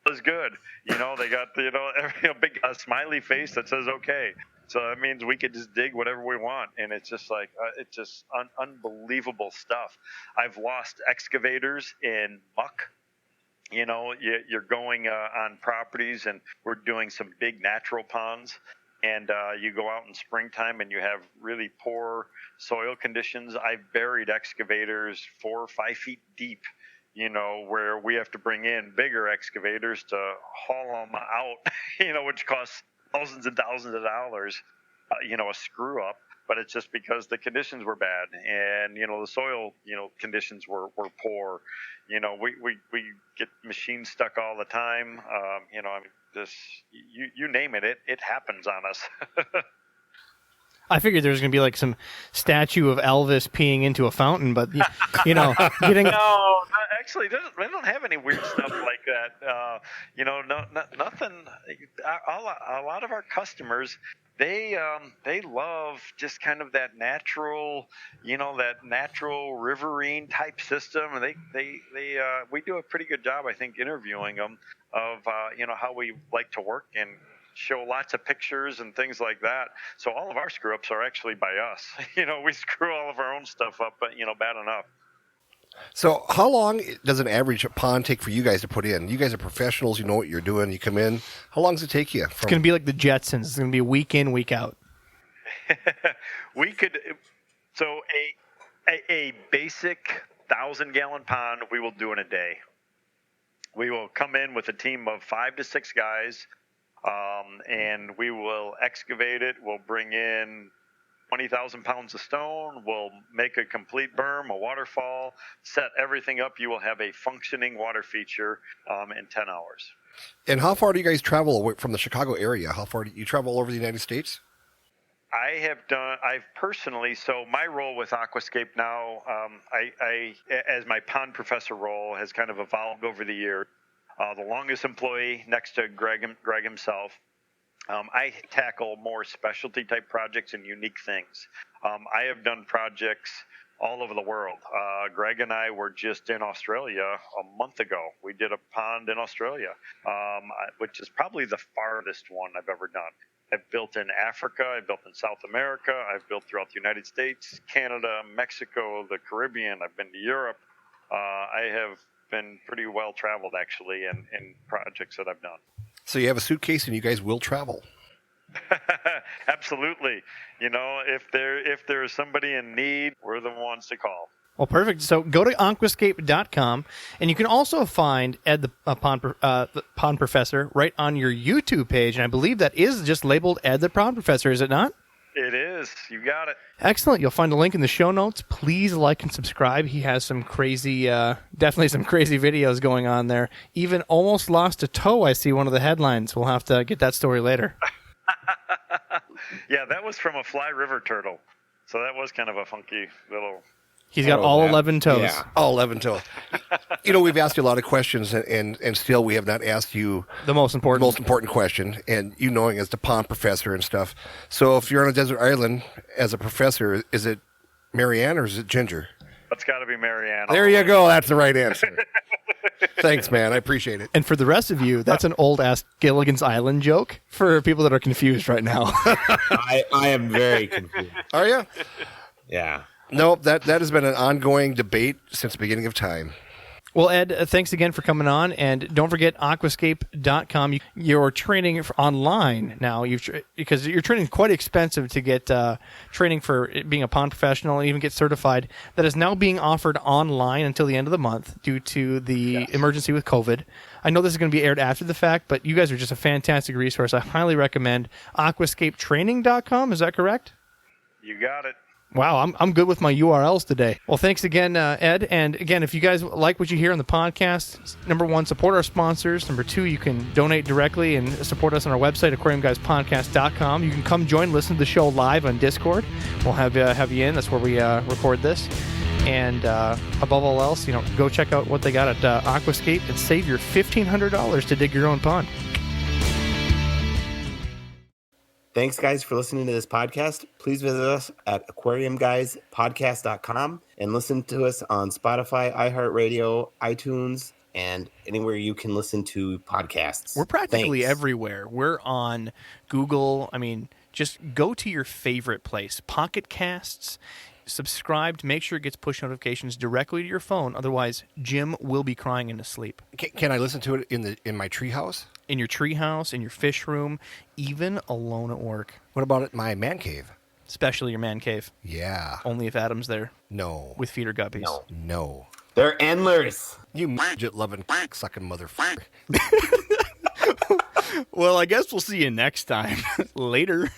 is good. They got a big smiley face that says okay. So that means we could just dig whatever we want, and it's just like it's just unbelievable stuff. I've lost excavators in muck. You're going on properties, and we're doing some big natural ponds, and you go out in springtime and you have really poor soil conditions. I've buried excavators 4 or 5 feet deep. Where we have to bring in bigger excavators to haul them out, which costs thousands and thousands of dollars, a screw up. But it's just because the conditions were bad, and the soil, conditions were poor. We get machines stuck all the time. You name it happens on us. I figured there was going to be like some statue of Elvis peeing into a fountain, but getting no, actually, they don't have any weird stuff like that. Nothing. A lot of our customers, they love just kind of that natural, that natural riverine type system, and we do a pretty good job, I think, interviewing them of how we like to work and show lots of pictures and things like that. So all of our screw ups are actually by us. We screw all of our own stuff up, but bad enough. So how long does an average pond take for you guys to put in? You guys are professionals. You know what you're doing. You come in. How long does it take you? It's going to be like the Jetsons. It's going to be week in, week out. We could. So a basic 1,000-gallon pond we will do in a day. We will come in with a team of 5 to 6 guys. And we will excavate it. We'll bring in 20,000 pounds of stone. We'll make a complete berm, a waterfall, set everything up. You will have a functioning water feature in 10 hours. And how far do you guys travel away from the Chicago area? How far do you travel all over the United States? I've personally, so my role with Aquascape now, I as my pond professor role has kind of evolved over the years. The longest employee next to Greg himself. I tackle more specialty type projects and unique things. I have done projects all over the world. Greg and I were just in Australia a month ago. We did a pond in Australia, which is probably the farthest one I've ever done. I've built in Africa. I've built in South America. I've built throughout the United States, Canada, Mexico, the Caribbean. I've been to Europe. I have been pretty well traveled actually in projects that I've done. So you have a suitcase and you guys will travel. Absolutely. If there is somebody in need, we're the ones to call. Well, perfect. So go to aquascape.com, and you can also find Ed the Pond Professor right on your YouTube page, and I believe that is just labeled Ed the Pond Professor, is it not? It is. You got it. Excellent. You'll find a link in the show notes. Please like and subscribe. He has some crazy, definitely some crazy videos going on there. Even almost lost a toe, I see one of the headlines. We'll have to get that story later. Yeah, that was from a fly river turtle. So that was kind of a funky little... He's got all 11 toes. Yeah. All 11 toes. We've asked you a lot of questions, and still we have not asked you The most the important. most important question, and you knowing as the pond professor and stuff. So if you're on a desert island as a professor, is it Marianne or is it Ginger? That's got to be Marianne. There you go. That's the right answer. Thanks, man. I appreciate it. And for the rest of you, that's an old-ass Gilligan's Island joke for people that are confused right now. I am very confused. Are you? Yeah. No, that has been an ongoing debate since the beginning of time. Well, Ed, thanks again for coming on. And don't forget aquascape.com. You're training online now because your training is quite expensive to get training for being a pond professional and even get certified. That is now being offered online until the end of the month due to the emergency with COVID. I know this is going to be aired after the fact, but you guys are just a fantastic resource. I highly recommend aquascapetraining.com. Is that correct? You got it. Wow, I'm good with my URLs today. Well, thanks again, Ed. And again, if you guys like what you hear on the podcast, number one, support our sponsors. Number two, you can donate directly and support us on our website, aquariumguyspodcast.com. You can come join, listen to the show live on Discord. We'll have you in. That's where we record this. And above all else, go check out what they got at Aquascape and save your $1,500 to dig your own pond. Thanks, guys, for listening to this podcast. Please visit us at aquariumguyspodcast.com and listen to us on Spotify, iHeartRadio, iTunes, and anywhere you can listen to podcasts. We're practically Thanks. everywhere. We're on Google. I mean, just go to your favorite place. Pocket Casts. Subscribe to make sure it gets push notifications directly to your phone. Otherwise, Jim will be crying into sleep. Can I listen to it in my treehouse? In your treehouse, in your fish room, even alone at work. What about at my man cave? Especially your man cave. Yeah. Only if Adam's there No. with feeder guppies. No. They're endless. You midget loving sucking motherfucker. Well, I guess we'll see you next time. Later.